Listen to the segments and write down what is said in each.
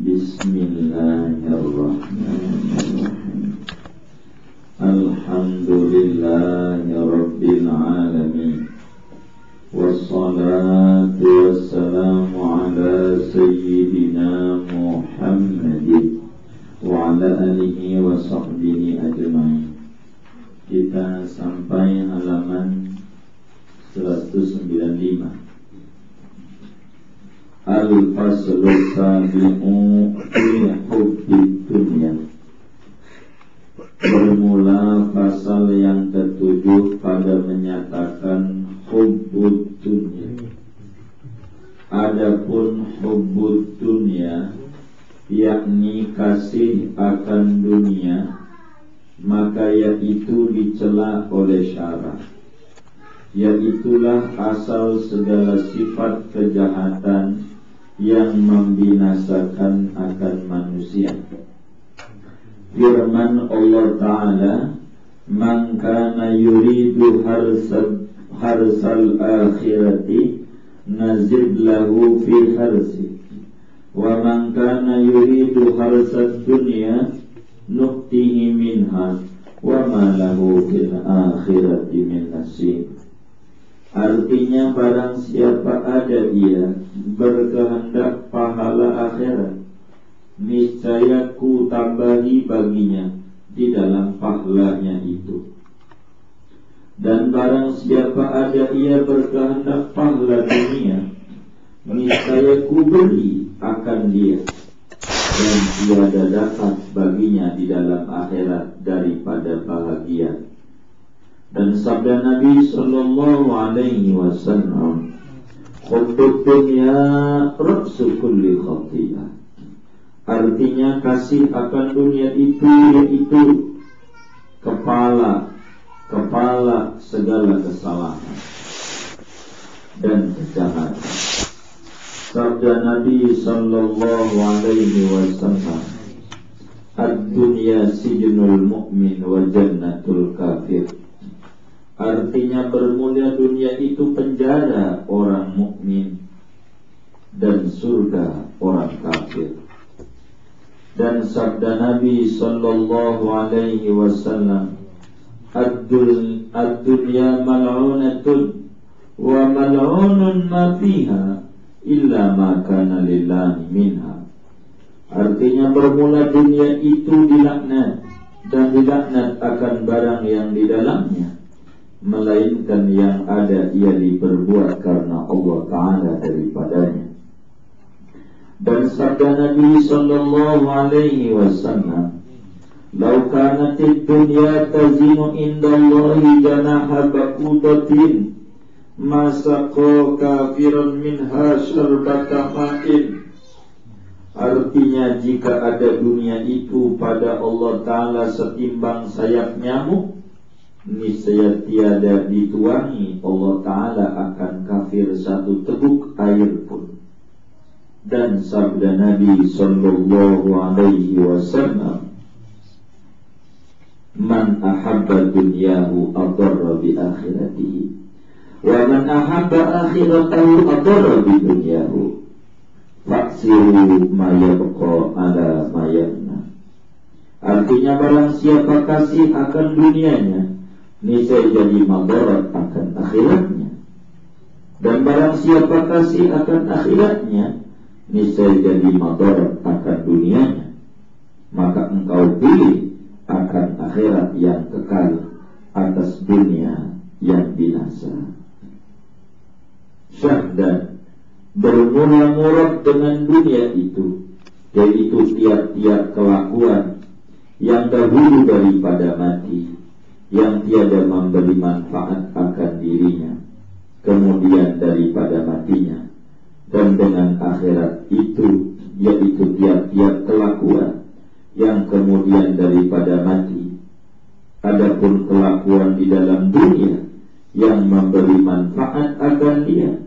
Bismillahirrahmanirrahim. Alhamdulillahi rabbil alamin. Wassalatu wassalamu ala sayyidina Muhammadin wa ala alihi wa sahbihi ajma'in. Kita sampai halaman 195. Al-Faslu Sabi'u fi Hubbid Dunya. Bermula pasal yang ketujuh pada menyatakan hubbud dunya. Adapun hubbud dunya, yakni kasih akan dunia, maka yaitu dicela oleh syara. Yaitulah asal segala sifat kejahatan yang membinasakan akan manusia. Firman Allah Ta'ala, "Man kana yuridu harsal akhirati nazid lahu fi harsi wa man kana yuridu harsad dunya nu'tihi minha wa ma lahu fil akhirati min nasib." Artinya, barang siapa ada ia berkehendak pahala akhirat, niscaya ku tambahi baginya di dalam pahalanya itu. Dan barang siapa ada ia berkehendak pahala dunia, niscaya ku beri akan dia, dan tiada dapat baginya di dalam akhirat daripada bahagia. Dan sabda Nabi sallallahu alaihi wasallam, "Hubbud dunya ra'su kulli khati'ah." Artinya, kasih akan dunia itu yaitu kepala segala kesalahan dan kejahatan. Sabda Nabi sallallahu alaihi wasallam, "Ad-dunya sijnul mu'min wa jannatul kafir." Artinya, bermula dunia itu penjara orang mukmin dan surga orang kafir. Dan sabda Nabi sallallahu alaihi wasallam, "Ad-dunya mal'unatun wa mal'unun ma fiha illa ma kana lillahi minha." Artinya, bermula dunia itu dilaknat dan dilaknat akan barang yang di dalamnya, melainkan yang ada ia diperbuat karena Allah Ta'ala daripadanya. Dan sabda Nabi sallallahu alaihi wasallam, "Lau kanatid dunya tazinu indallahi janaha ba'udatin masaqa kafiran minha syarbata ma'in." Artinya, jika ada dunia itu pada Allah Ta'ala setimbang sayap nyamuk, niscaya tiada dituangi Allah Ta'ala akan kafir satu teguk air pun. Dan sabda Nabi sallallahu alaihi wasallam, "Man ahabba dunyahu adarra bi akhiratihi wa man ahabba akhiratahu adarra bi dunyahu faksiru ma yabqa ala ma yabna." Artinya, barang siapa kasih akan dunianya, niscaya jadi madarat akan akhiratnya. Dan barang siapa kasih akan akhiratnya, niscaya jadi madarat akan dunianya. Maka engkau pilih akan akhirat yang kekal atas dunia yang binasa. Syahdan, bermula murad dengan dunia itu, yaitu tiap-tiap kelakuan yang dahulu daripada mati, yang tiada memberi manfaat akan dirinya kemudian daripada matinya. Dan dengan akhirat itu, yaitu tiap-tiap kelakuan yang kemudian daripada mati. Adapun kelakuan di dalam dunia yang memberi manfaat akan dia,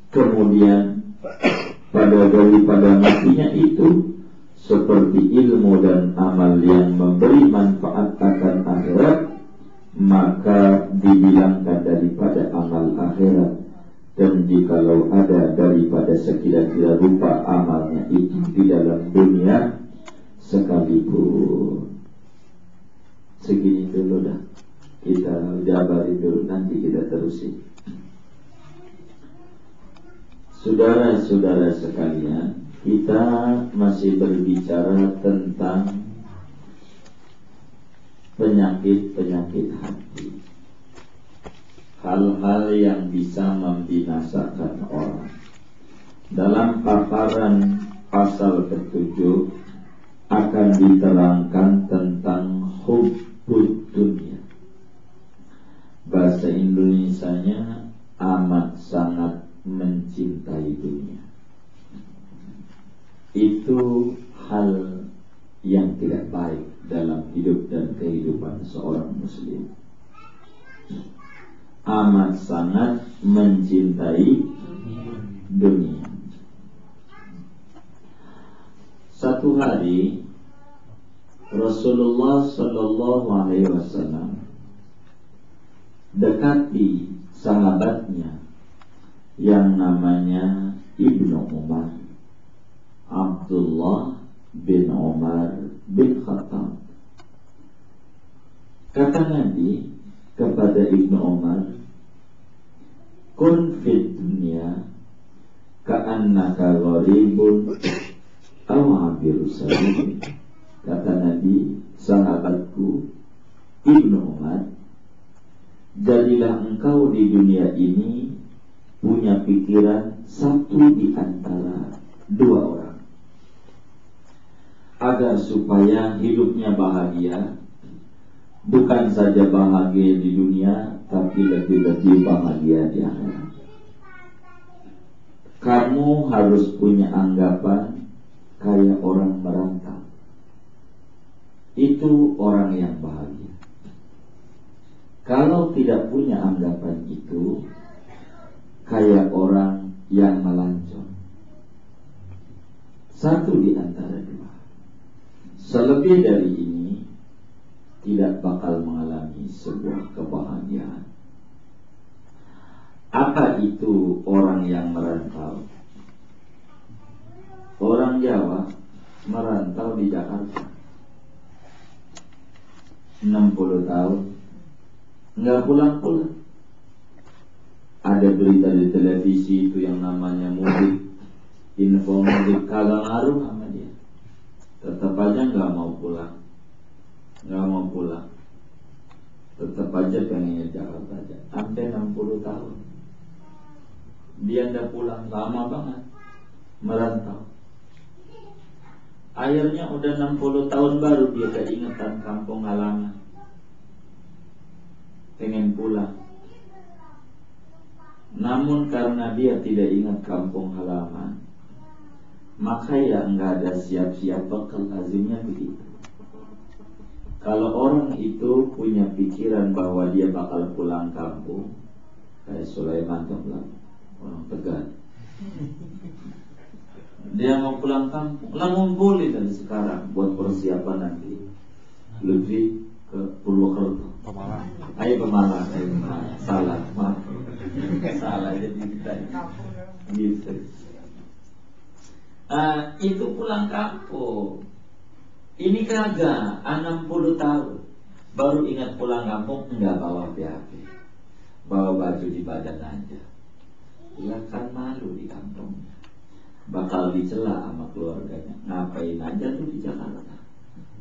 kemudian daripada matinya itu, seperti ilmu dan amal yang memberi manfaat akan akhirat, maka dibilangkan daripada amal akhirat Dan jikalau ada daripada sekira-kira rupa amalnya itu di dalam dunia sekalipun. Segini dulu dah, kita jabarin dulu, nanti kita terusin. Saudara-saudara sekalian, kita masih berbicara tentang penyakit-penyakit hati, hal-hal yang bisa membinasakan orang. Dalam paparan pasal ke-7 akan diterangkan tentang hubbud dunia. Bahasa Indonesianya amat sangat mencintai dunia. Itu hal yang tidak baik dalam hidup dan kehidupan seorang muslim. Amat sangat mencintai dunia. Satu hari Rasulullah Sallallahu Alaihi Wasallam dekati sahabatnya yang namanya Ibnu Umar, Abdullah bin Umar bin Khattab. Kata Nabi kepada Ibnu Umar, kun fid dunya ka'annaka gharibun aw abiru sabil. Kata Nabi, sahabatku Ibnu Umar, jadilah engkau di dunia ini punya pikiran satu di antara dua orang, agar supaya hidupnya bahagia. Bukan saja bahagia di dunia, tapi lebih-lebih bahagia di akhirat. Kamu harus punya anggapan kayak orang merantau. Itu orang yang bahagia. Kalau tidak punya anggapan itu, kayak orang yang melancong. Satu di antara dua. Selebih dari ini tidak bakal mengalami sebuah kebahagiaan. Apa itu orang yang merantau? Orang Jawa merantau di Jakarta 60 tahun nggak pulang-pulang. Ada berita di televisi itu yang namanya mudik, info mudik, kagak ngaruh sama dia, tetap aja nggak mau pulang, tetap aja pengennya Jakarta aja. Sampai 60 tahun dia nggak pulang, lama banget merantau. Akhirnya udah 60 tahun baru dia keingetan kampung halaman, pengen pulang. Namun karena dia tidak ingat kampung halaman, maka ya enggak ada siap-siap bekal, lazimnya begitu. Kalau orang itu punya pikiran bahwa dia bakal pulang kampung, kayak Sulaiman Toplam, orang Tegal, dia mau pulang kampung, lah ngumpulin dari sekarang buat persiapan nanti lebih ke Purwokerto, Pemalang. Ayo Pemalang. Salah, maaf. Salah jadi kita gitu. Itu pulang kampung. Ini kagak 60 tahun baru ingat pulang kampung, enggak bawa HP, bawa baju di badan aja. Ya kan malu di kampungnya, bakal dicela sama keluarganya. Ngapain aja tuh di Jakarta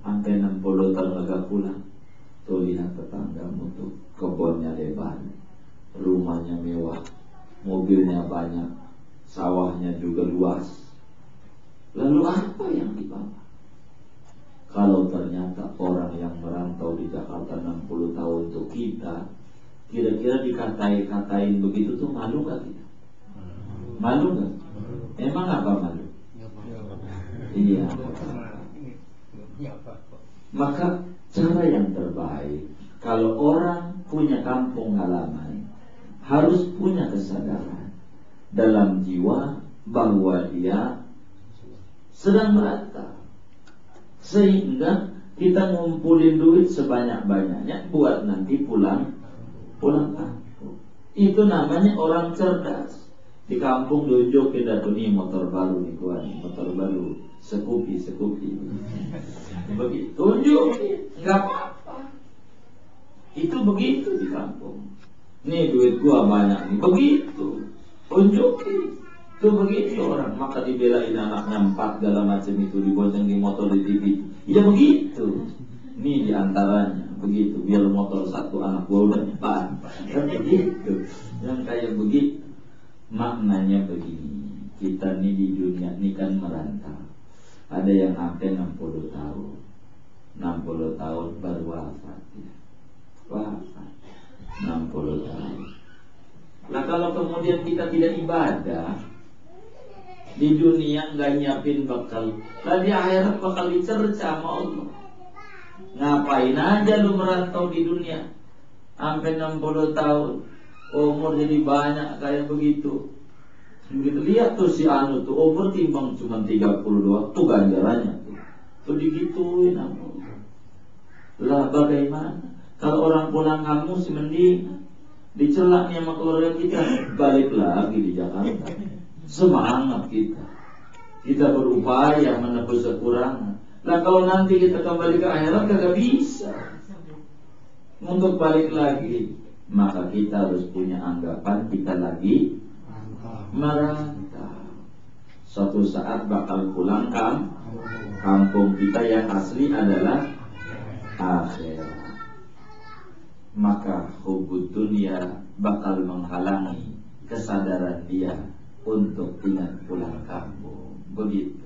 sampai 60 tahun agak pulang. Tuh lihat tetanggamu tuh, kebunnya lebar, rumahnya mewah, mobilnya banyak, sawahnya juga luas. Lalu apa yang dibawa? Kalau ternyata orang yang merantau di Jakarta 60 tahun tuh kita, kira-kira dikatain begitu tuh malu gak kita? Malu gak? Emang apa malu? Iya. Maka cara yang terbaik, kalau orang punya kampung halaman, harus punya kesadaran dalam jiwa bahwa dia sedang merantau, sehingga kita ngumpulin duit sebanyak-banyaknya buat nanti pulang kampung. Itu namanya orang cerdas. Di kampung diunjukin dah tuh nih motor baru nih gua nih, motor baru, Scoopy. Begitu, tunjukin, nggak apa-apa. Itu begitu di kampung. Nih duit gua banyak nih, begitu, tunjukin. Itu begitu orang, maka dibelain anaknya 4 segala macam itu, dibonceng di motor di TV. Ya begitu. Nih diantaranya begitu, biar motor 1 anak gua udah 4. Kan begitu. Yang kayak begitu. Maknanya begini, kita nih di dunia ini kan merantau. Ada yang sampai 60 tahun 60 tahun baru wafat ya. Wafat 60 tahun. Nah kalau kemudian kita tidak ibadah di dunia, nggak nyiapin bekal, lah di akhirat bakal dicerca sama Allah. Ngapain aja lu merantau di dunia sampai 60 tahun, umur jadi banyak kayak begitu. Begitu lihat tuh si Anu tuh umur timbang cuma 32 tuh ganjarannya tuh digituin sama Allah. Lah bagaimana kalau orang pulang kampung sih mending dicelak nih sama keluarga kita, balik lagi di Jakarta. Semangat kita berupaya menebus kekurangan. Nah kalau nanti kita kembali ke akhirat kagak bisa untuk balik lagi, maka kita harus punya anggapan kita lagi merantau. Suatu saat bakal pulang kampung kita yang asli adalah akhirat. Maka hubud dunia bakal menghalangi kesadaran dia untuk ingat pulang kampung. Begitu.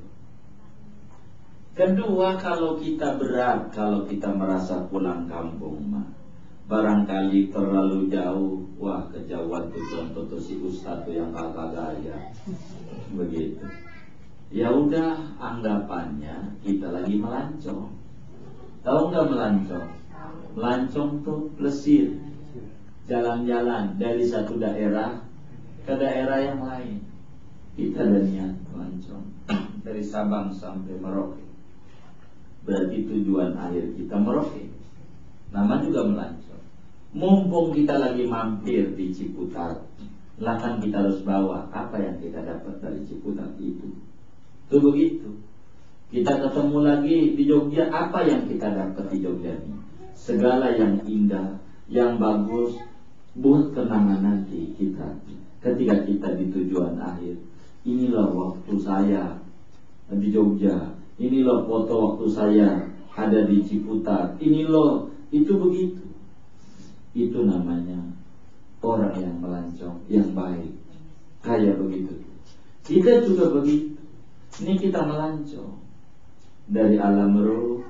Kedua, kalau kita berat, kalau kita merasa pulang kampung mah barangkali terlalu jauh. Wah kejauhan tuh contoh tuh si Ustadz tuh yang kakak gaya. Begitu. Ya udah, anggapannya kita lagi melancong. Tahu nggak melancong? Melancong tuh plesir, jalan-jalan dari satu daerah ke daerah yang lain. Kita ada niat melancong dari Sabang sampai Merauke. Berarti tujuan akhir kita Merauke. Nama juga melancong. Mumpung kita lagi mampir di Ciputat, lah kan kita harus bawa apa yang kita dapat dari Ciputat itu. Tuh begitu. Kita ketemu lagi di Jogja, apa yang kita dapat di Jogja ini? Segala yang indah, yang bagus, buat kenangan nanti kita ketika kita di tujuan akhir. Inilah waktu saya di Jogja, inilah foto waktu saya ada di Ciputat, ini loh, itu begitu. Itu namanya orang yang melancong, yang baik. Kayak begitu. Kita juga begitu. Ini kita melancong dari alam ruh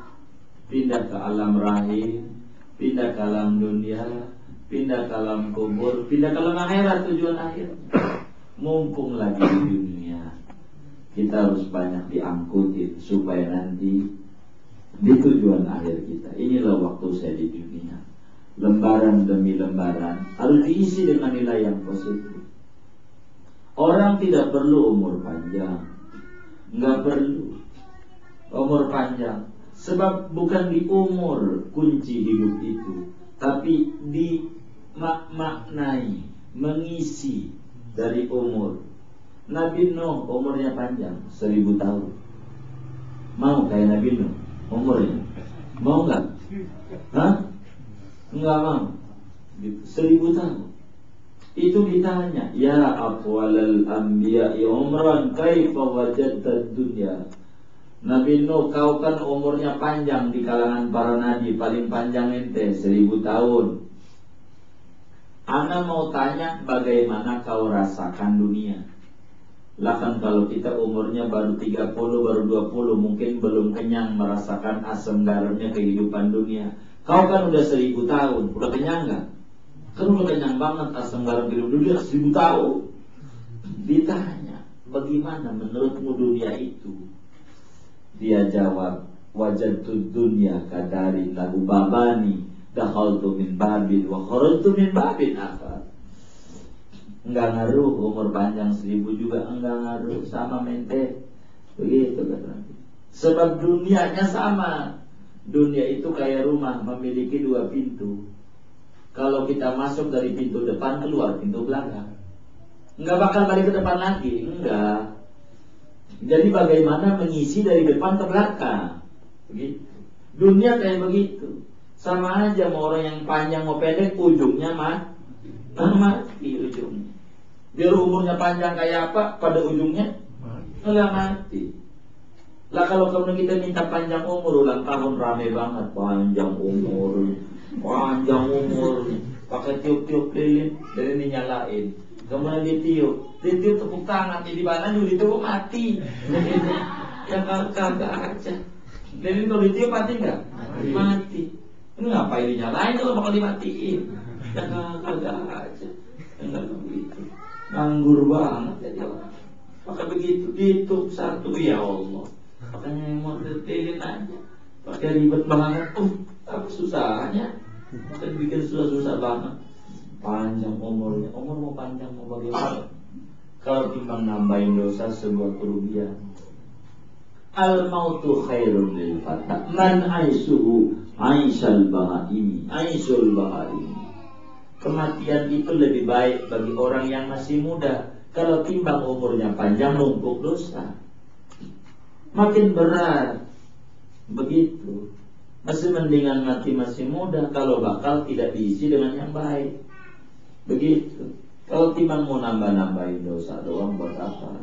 pindah ke alam rahim, pindah ke alam dunia, pindah ke alam kubur, pindah ke alam akhirat, tujuan akhir. Mumpung lagi di dunia, kita harus banyak diangkutin supaya nanti di tujuan akhir kita. Inilah waktu saya di dunia. Lembaran demi lembaran harus diisi dengan nilai yang positif. Orang tidak perlu umur panjang, nggak perlu umur panjang. Sebab bukan di umur kunci hidup itu, tapi di maknai, mengisi dari umur. Nabi Nuh umurnya panjang, 1000 tahun. Mau kayak Nabi Nuh umurnya? Mau nggak? Hah? Nggak mau. 1000 tahun. Itu ditanya, ya afwalal anbiya'i umran kaifa wajadtad dunya. Nabi Nuh, kau kan umurnya panjang di kalangan para nabi, paling panjang ente 1000 tahun. Ana mau tanya, bagaimana kau rasakan dunia? Lah kan kalau kita umurnya baru 30, baru 20, mungkin belum kenyang merasakan asam garamnya kehidupan dunia. Kau kan udah 1000 tahun, udah kenyang gak? Kan udah kenyang banget asam garam kehidupan dunia 1000 tahun. Ditanya, bagaimana menurutmu dunia itu? Dia jawab, wajadtud dunya kadarin lahu babani, dakhaltu min babin wa kharajtu min babin akhar. Enggak ngaruh umur panjang 1000 juga, enggak ngaruh, sama mente. Begitu kan. Sebab dunianya sama. Dunia itu kayak rumah, memiliki 2 pintu. Kalau kita masuk dari pintu depan, keluar pintu belakang. nggak bakal balik ke depan lagi, enggak. Jadi bagaimana mengisi dari depan ke belakang, begitu. Dunia kayak begitu, sama aja mau orang yang panjang mau pendek, ujungnya mati ujungnya. Biar umurnya panjang kayak apa, pada ujungnya enggak mati. Lah kalau kemudian kita minta panjang umur, ulang tahun rame banget, panjang umur, pakai tiup-tiup lilin, dan ini nyalain. Kemudian ditiup tepuk tangan, di mana dulu itu mati. Ya kagak aja. Lilin kalau ditiup mati nggak? Mati. Ini ngapain dinyalain kalau bakal dimatiin? Ya kagak aja. Enggak begitu. Nganggur banget jadi orang. Maka begitu ditutup satu, ya Allah. Makanya yang mau lilin aja. Pakai ribet banget. Apa susahnya? Maka bikin susah-susah banget. Panjang umurnya, umur mau panjang mau bagaimana? Kalau timbang nambahin dosa sebuah kerugian. Al mautu khairun lil fata man aisuhu aisal bahaimi aisul bahaimi. Kematian itu lebih baik bagi orang yang masih muda. Kalau timbang umurnya panjang numpuk dosa, makin berat. Begitu. Masih mendingan mati masih muda kalau bakal tidak diisi dengan yang baik. Begitu. Kalau timbang mau nambah-nambahin dosa doang buat apa?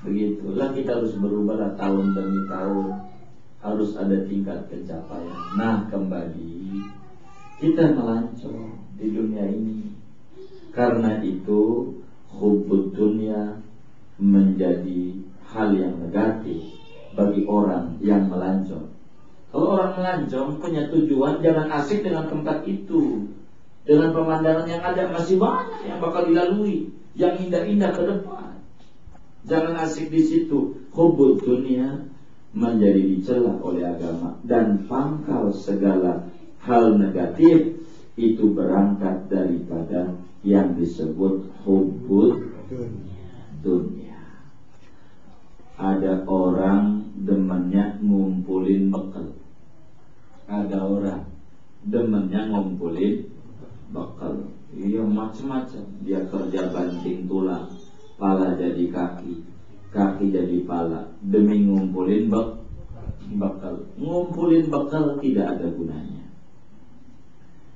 Begitulah kita harus berubah tahun demi tahun. Harus ada tingkat pencapaian. Nah kembali kita melancong di dunia ini. Karena itu hubbud dunia menjadi hal yang negatif bagi orang yang melancong. Kalau orang melancong punya tujuan, jangan asik dengan tempat itu. Dengan pemandangan yang ada, masih banyak yang bakal dilalui, yang indah-indah ke depan. Jangan asik di situ. Hubbud dunia menjadi dicela oleh agama, dan pangkal segala hal negatif itu berangkat daripada yang disebut hubbud dunia. Ada orang demennya ngumpulin bekal. Ada orang demennya ngumpulin bekal. Iya macam-macam. Dia kerja banting tulang, pala jadi kaki, kaki jadi pala, demi ngumpulin bekal. Ngumpulin bekal tidak ada gunanya.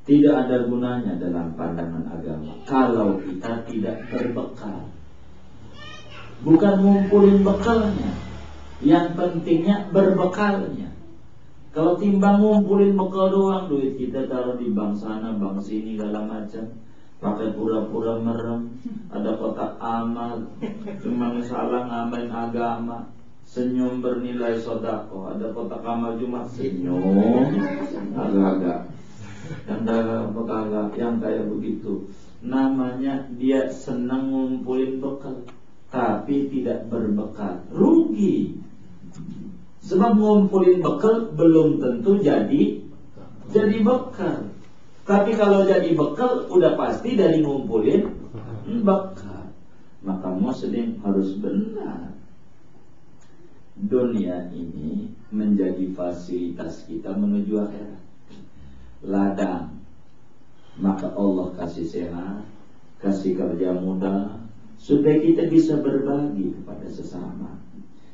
Tidak ada gunanya dalam pandangan agama kalau kita tidak berbekal. Bukan ngumpulin bekalnya, yang pentingnya berbekalnya. Kalau timbang ngumpulin bekal doang, duit kita taruh di bank sana, bank sini, segala macam, pakai pura-pura merem, ada kotak amal, cuma salah ngamalin agama, senyum bernilai sodako, ada kotak amal cuma senyum, agak-agak, yang kayak begitu, namanya dia senang ngumpulin bekal, tapi tidak berbekal, rugi. Sebab ngumpulin bekal belum tentu jadi bekal. Tapi kalau jadi bekal udah pasti dari ngumpulin bekal. Maka muslim harus benar. Dunia ini menjadi fasilitas kita menuju akhirat. Ladang. Maka Allah kasih sehat, kasih kerja mudah, supaya kita bisa berbagi kepada sesama.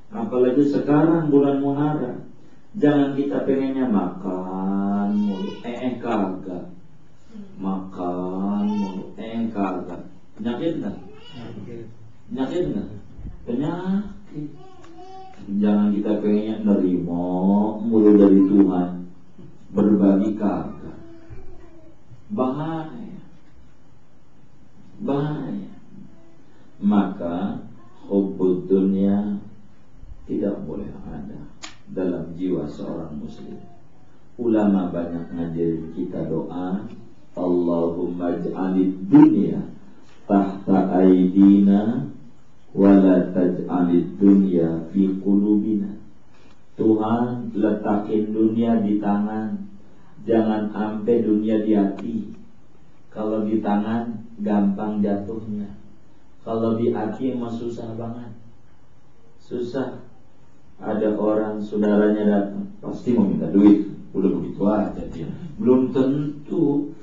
Apalagi sekarang bulan Muharram, jangan kita pengennya makan mulu, kagak. Makan mulu, kagak. Penyakit enggak? Penyakit enggak? Penyakit. Jangan kita pengennya nerima mulu dari Tuhan, berbagi kagak. Bahaya. Bahaya. Maka hubbud dunia tidak boleh ada dalam jiwa seorang muslim. Ulama banyak ngajarin kita doa, Allahumma ij'alid dunya tahta aidina wa la taj'alid dunya fi qulubina. Tuhan, letakin dunia di tangan, jangan sampai dunia di hati. Kalau di tangan gampang jatuhnya, kalau di hati mah susah banget. Susah. Ada orang saudaranya datang, pasti mau minta duit. Udah begitu aja dia. Belum tentu.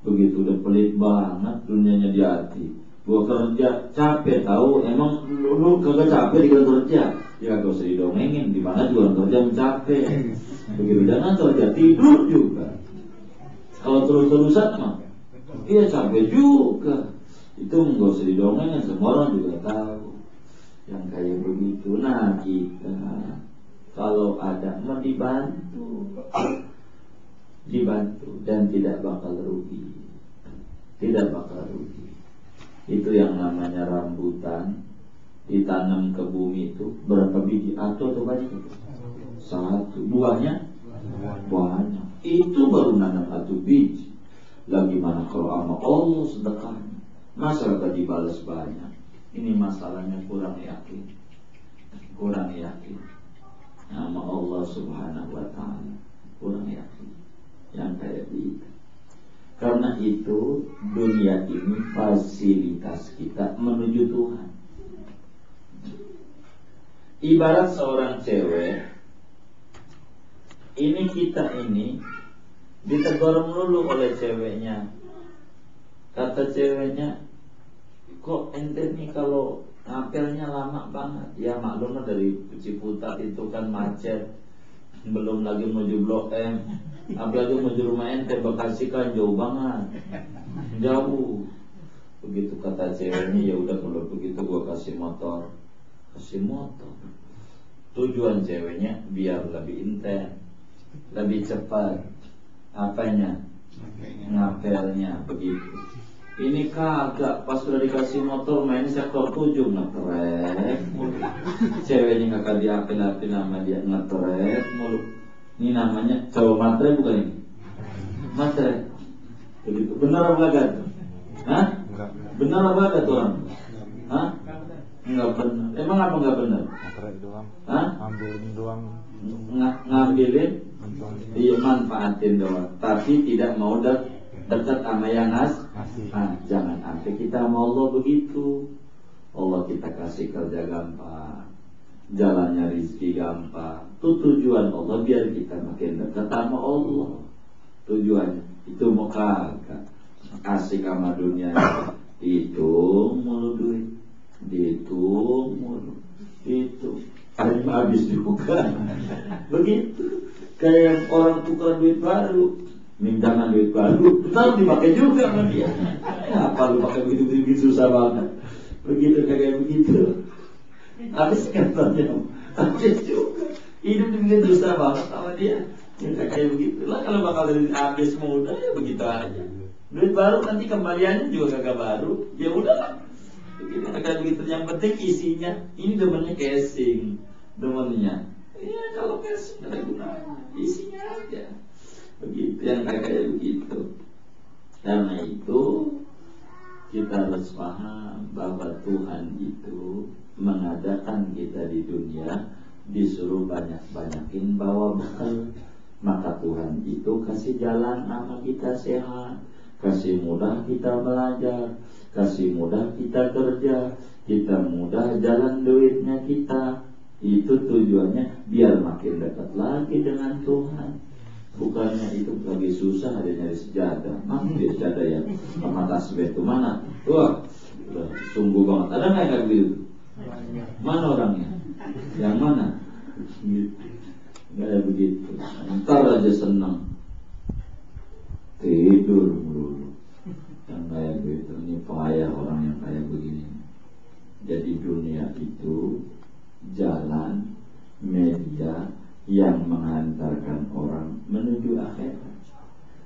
Begitu udah pelit banget dunianya di hati. Gua kerja capek tahu, emang lu kagak capek di kerja? Ya gak usah didongengin, di mana juga orang kerja capek. Begitu jangan kerja tidur juga. Kalau terus-terusan mah, iya capek juga. Itu nggak usah didongengin, semua orang juga tahu. Yang kayak begitu, nah kita kalau ada mau dibantu dan tidak bakal rugi, tidak bakal rugi. Itu yang namanya rambutan ditanam ke bumi itu berapa biji atau banyak? Satu. Buahnya banyak. Itu baru nanam satu biji. Lagi mana kalau sama Allah sedekahnya, masa gak dibalas banyak? Ini masalahnya kurang yakin sama Allah Subhanahu wa ta'ala, kurang yakin yang kayak gitu. Karena itu dunia ini fasilitas kita menuju Tuhan. Ibarat seorang cewek, ini kita ini ditegur melulu oleh ceweknya. Kata ceweknya, kok ente nih kalau ngapelnya lama banget. Ya maklumlah dari Ciputat itu kan macet, belum lagi menuju Blok M, apalagi menuju rumah ente Bekasi kan jauh banget, jauh. Begitu kata ceweknya, ya udah kalau begitu gua kasih motor. Tujuan ceweknya biar lebih intens, lebih cepat. Apanya? Ngapelnya begitu. Ini kagak, pas sudah dikasih motor main sektor 7 ngetrek mulu. Ceweknya kagak diapin-apin sama dia, ngetrek mulu. Ini namanya cowok matre bukan ini? Matre. Begitu. Benar apa kagak? Hah? Benar apa kagak tuh orang? Hah? Enggak benar. Emang apa enggak benar? Matre doang. Hah? Ngambilin doang. Ngambilin? Iya, manfaatin doang. Tapi tidak mau dekat sama yang ngasih. Nah, jangan sampai kita sama Allah begitu. Allah kita kasih kerja gampang, jalannya rizki gampang. Itu tujuan Allah biar kita makin dekat sama Allah. Tujuannya itu mau kagak asik sama dunia. Hitung mulu duit, dihitung mulu, itu akhirnya habis juga. Begitu kayak orang tukar duit baru, mintakan duit baru, betul dipakai juga sama dia. Apa lu pakai begitu susah banget? Begitu kayak begitu. Habis katanya, habis juga. Hidup dibikin susah banget sama dia. Minta kayak begitu. Lah kalau bakal habis mudah ya begitu aja. Duit baru nanti kembaliannya juga kagak baru. Ya udahlah. Begitu kayak begitu. Yang penting isinya. Ini demennya casing, demennya. Iya kalau casing ada gunanya. Isinya aja. Begitu yang kayak begitu. Karena itu kita harus paham bahwa Tuhan itu mengadakan kita di dunia disuruh banyak-banyakin bawa bekal. Maka Tuhan itu kasih jalan sama kita sehat, kasih mudah kita belajar, kasih mudah kita kerja, kita mudah jalan duitnya kita. Itu tujuannya biar makin dekat lagi dengan Tuhan. Bukannya itu lagi susah ada nyari sejadah. Mana dia sejadah ya? Sama tasbih itu mana? Wah, sungguh banget. Ada nggak kayak gitu? Mana orangnya? Yang mana? Gitu. Nggak ada begitu. Ntar aja senang tidur dulu. Yang kayak begitu. Ini payah orang yang kayak begini. Jadi dunia itu jalan media yang menghantarkan orang menuju akhirat.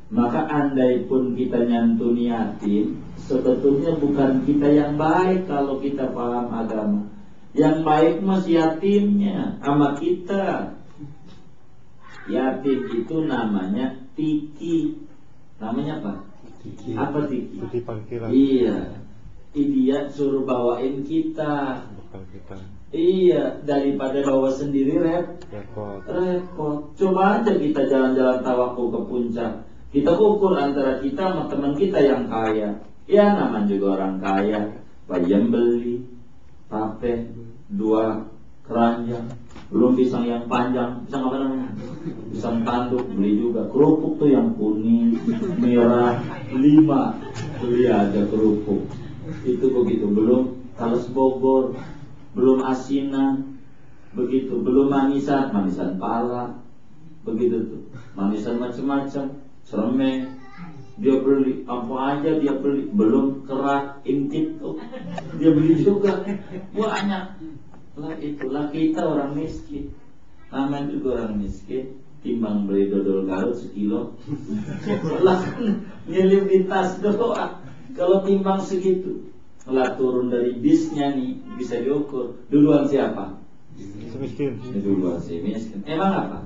Maka andai pun kita nyantun yatim, sebetulnya bukan kita yang baik kalau kita paham agama. Yang baik masih yatimnya sama kita. Yatim itu namanya tiki. Namanya apa? Tiki. Apa tiki? Tiki parkiran. Iya. Dia suruh bawain kita. Bekal kita. Iya, daripada bawa sendiri repot. Coba aja kita jalan-jalan tawakul ke puncak. Kita ukur antara kita sama teman kita yang kaya. Ya namanya juga orang kaya. Bayam beli tape 2 keranjang, belum pisang yang panjang, pisang apa namanya? Pisang tanduk beli juga. Kerupuk tuh yang kuning, merah 5 beli aja kerupuk. Itu begitu, belum talas Bogor, belum asinan, begitu, belum manisan pala, begitu tuh, manisan macam-macam, seremeh, dia beli apa aja dia beli, belum kerak intip tuh, dia beli juga banyak. Lah itulah kita orang miskin, namanya juga orang miskin. Timbang beli dodol Garut sekilo, lah nyelip di tas doang. Kalau timbang segitu, lah turun dari bisnya nih bisa diukur. Duluan siapa? Si miskin. Duluan si miskin. Emang apa?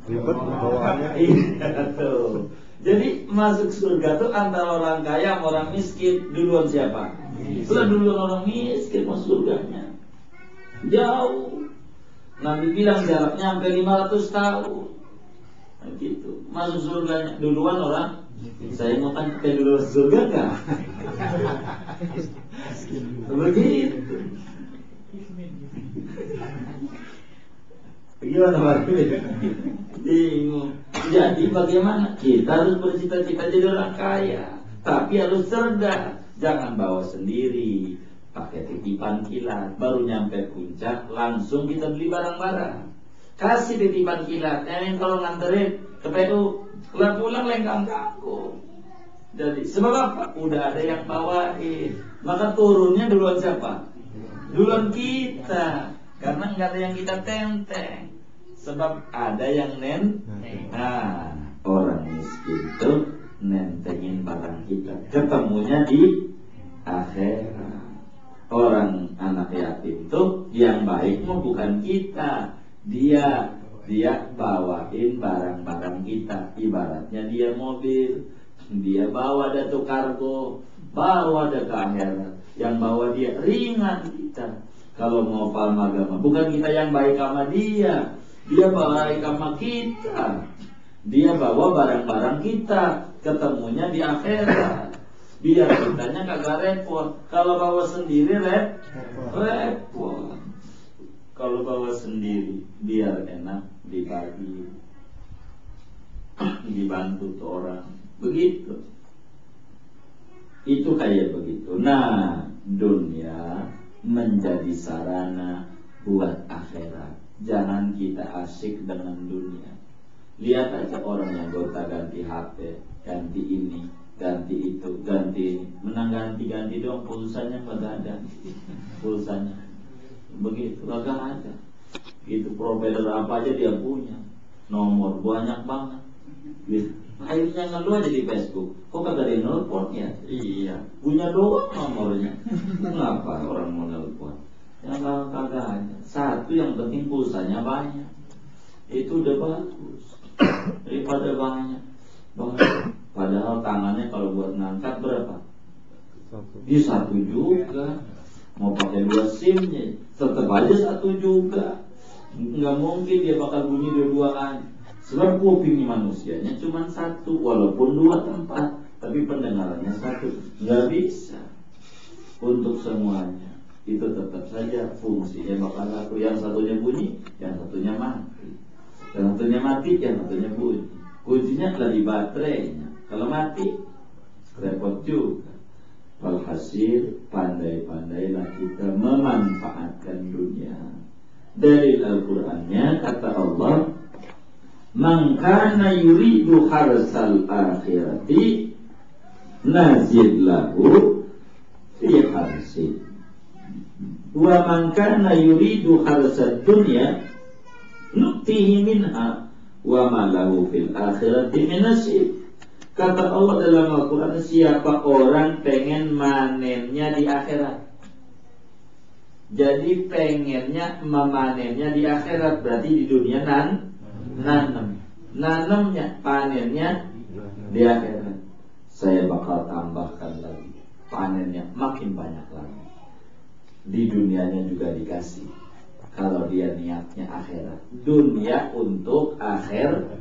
Ribet bawaannya. Iya tuh. Jadi masuk surga tuh antara orang kaya sama orang miskin. Duluan siapa? Lah duluan orang miskin masuk surganya. Jauh. Nabi bilang jaraknya sampai 500 tahun. Nah, gitu. Masuk surganya duluan orang. Saya mau tanya, kita duluan surga enggak? Begitu. Gimana Pak? Bingung. Jadi bagaimana? Kita harus bercita-cita jadi orang kaya, tapi harus cerdas. Jangan bawa sendiri, pakai titipan kilat. Baru nyampe puncak, langsung kita beli barang-barang. Kasih titipan kilat, kalau nganterin ke PU, pulang lengkang kangkung. Jadi sebab apa? Udah ada yang bawain. Maka turunnya duluan siapa? Duluan kita. Karena nggak ada yang kita tenteng. Sebab ada yang nah, orang miskin itu nentengin barang kita. Ketemunya di akhirat. Orang anak yatim tuh yang baik mau bukan kita. Dia bawain barang-barang kita. Ibaratnya dia mobil, dia bawa dah tuh kargo, bawa dah ke akhirat. Yang bawa dia ringan kita. Kalau mau paham agama, bukan kita yang baik sama dia baik sama kita. Dia bawa barang-barang kita, ketemunya di akhirat. Biar kitanya kagak repot. Kalau bawa sendiri repot. Kalau bawa sendiri biar enak dibagi, dibantu tuh orang. Begitu. Itu kayak begitu. Nah, dunia menjadi sarana buat akhirat. Jangan kita asyik dengan dunia. Lihat aja orang yang gonta-ganti HP, ganti ini, ganti itu, ganti ini. Menang ganti-ganti dong, pulsanya pada ada. Pulsanya begitu, kagak ada. Itu provider apa aja dia punya, nomor banyak banget. Gitu. Akhirnya ngeluh aja di Facebook. Kok kagak ada yang nelpon ya? Iya, punya doang nomornya. Kenapa orang mau nelpon? Yang kagak ada. Satu yang penting pulsanya banyak. Itu udah bagus. Daripada banyak. Padahal tangannya kalau buat ngangkat berapa? Dia satu juga. Mau pakai 2 SIM-nya, tetap aja satu juga. Nggak mungkin dia bakal bunyi dua-duaan. Sebab kupingnya manusianya cuma satu, walaupun 2 tempat, tapi pendengarannya satu. Nggak bisa untuk semuanya. Itu tetap saja fungsinya bakal satu. Yang satunya bunyi, yang satunya mati. Yang satunya mati, yang satunya bunyi. Kuncinya adalah di baterainya. Kalau mati, repot juga. Walhasil, pandai-pandailah kita memanfaatkan dunia. Dari Al-Qur'annya kata Allah, "Man kana yuridu harsal akhirati nazid lahu fi harsi. Wa man kana yuridu harsad dunya nutihi minha wa ma lahu fil akhirati min nasib." Kata Allah dalam Al-Quran, siapa orang pengen manennya di akhirat. Jadi pengennya memanennya di akhirat, berarti di dunia nanemnya, panennya di akhirat. Saya bakal tambahkan lagi, panennya makin banyak lagi. Di dunianya juga dikasih. Kalau dia niatnya akhirat, dunia untuk akhirat.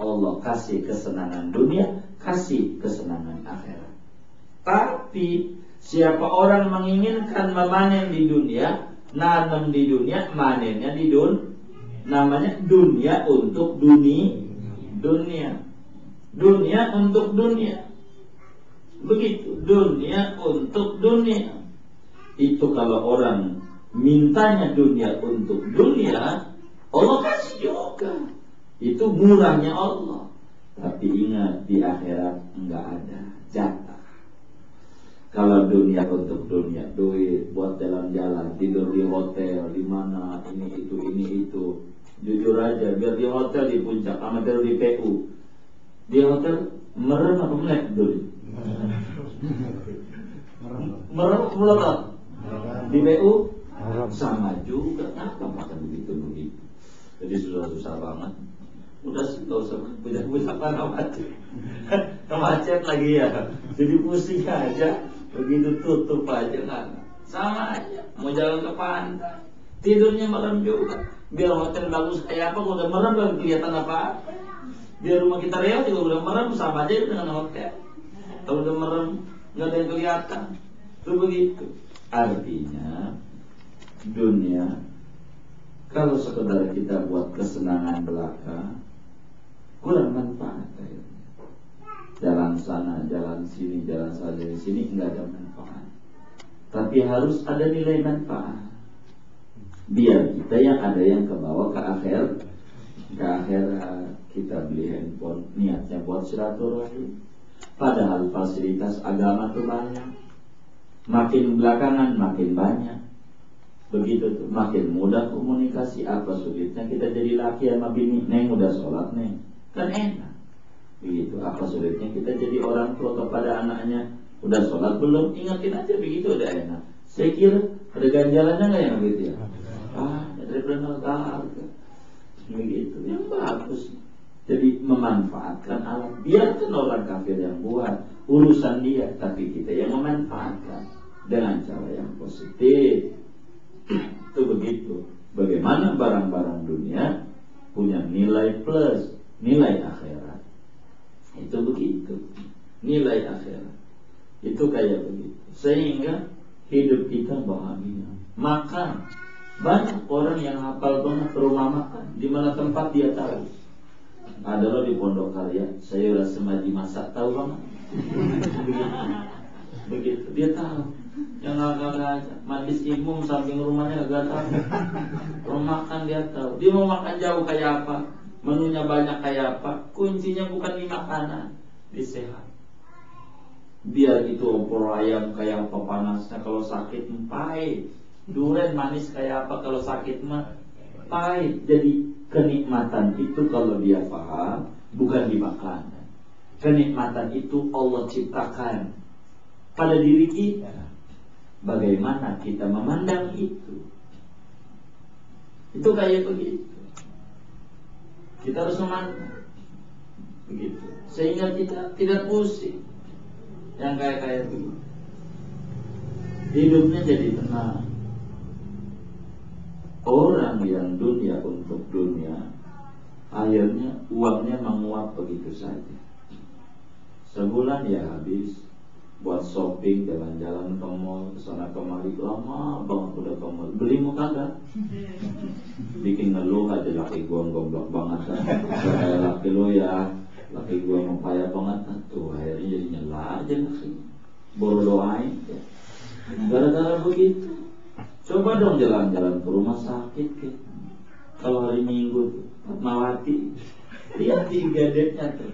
Allah kasih kesenangan dunia, kasih kesenangan akhirat. Tapi siapa orang menginginkan memanen di dunia, nanam di dunia, manennya di dunia, namanya dunia untuk dunia untuk dunia. Begitu, dunia untuk dunia. Itu kalau orang mintanya dunia untuk dunia, Allah kasih juga. Itu murahnya Allah. Tapi ingat, di akhirat enggak ada jatah. Kalau dunia untuk dunia, duit buat jalan-jalan, tidur di hotel, di mana, ini itu. Jujur aja, biar di hotel di puncak, sama tidur di PU. Di hotel merem apa melek dulu? Merem. Di PU sama juga. Kenapa makan begitu? Jadi susah banget. Udah sih gak usah punya macet lagi ya. Jadi pusing aja. Begitu tutup aja kan. Sama aja. Mau jalan ke pantai, tidurnya merem juga. Biar hotel bagus kayak apa, udah merem gak kelihatan apa. Biar rumah kita real juga udah merem, sama aja dengan hotel. Kalau udah merem nggak ada yang kelihatan. Itu begitu. Artinya dunia kalau sekedar kita buat kesenangan belaka, kurang manfaat. Jalan sana, jalan sini, jalan sana, jalan sini nggak ada manfaat. Tapi harus ada nilai manfaat. Biar kita yang ada yang kebawa ke akhirat. Kita beli handphone niatnya buat silaturahim. Padahal fasilitas agama itu banyak. Makin belakangan makin banyak. Begitu tuh, makin mudah komunikasi. Apa sulitnya kita jadi laki sama bini? Neng udah sholat neng, kan enak. Begitu. Apa sulitnya kita jadi orang tua kepada anaknya? Udah sholat belum? Ingatin aja, begitu udah enak. Saya kira ada ganjalannya nggak yang begitu ya? Daripada nolak begitu, yang bagus. Jadi memanfaatkan alat. Biarkan orang kafir yang buat, urusan dia, tapi kita yang memanfaatkan dengan cara yang positif. Itu begitu. Bagaimana barang-barang dunia punya nilai plus, nilai akhirat. Itu begitu. Nilai akhirat itu kayak begitu. Sehingga hidup kita bahagia. Makan, banyak orang yang hafal banget rumah makan, di mana tempat dia tahu. Ada loh di Pondok Karya, saya udah semaji masak, tahu banget. Begitu, dia tahu. Yang agak-agak majlis imum samping rumahnya agak tahu. Rumah makan dia tahu. Dia mau makan jauh kayak apa, menunya banyak kayak apa. Kuncinya bukan di makanan, di sehat. Biar itu opor ayam kayak apa panasnya, kalau sakit pahit. Durian manis kayak apa, kalau sakit mah pahit. Jadi kenikmatan itu kalau dia paham bukan di makanan. Kenikmatan itu Allah ciptakan pada diri kita. Bagaimana kita memandang itu? Itu kayak begitu. Kita harus memandang begitu, sehingga kita tidak pusing. Yang kayak begitu, hidupnya jadi tenang. Orang yang dunia untuk dunia, akhirnya uangnya menguap begitu saja. Sebulan ya habis buat shopping, jalan-jalan ke mall, kesana kemari, lama banget udah ke mall. Beli mau kagak? Bikin ngeluh aja, laki gua goblok banget kan. Kayak laki lo ya, laki gua mau payah banget kan. Tuh akhirnya jadi nyela aja laki. Baru doain ya. Gara-gara begitu. Coba dong jalan-jalan ke rumah sakit kan. Kalau hari Minggu tuh, Fatmawati, lihat di gadgetnya tuh.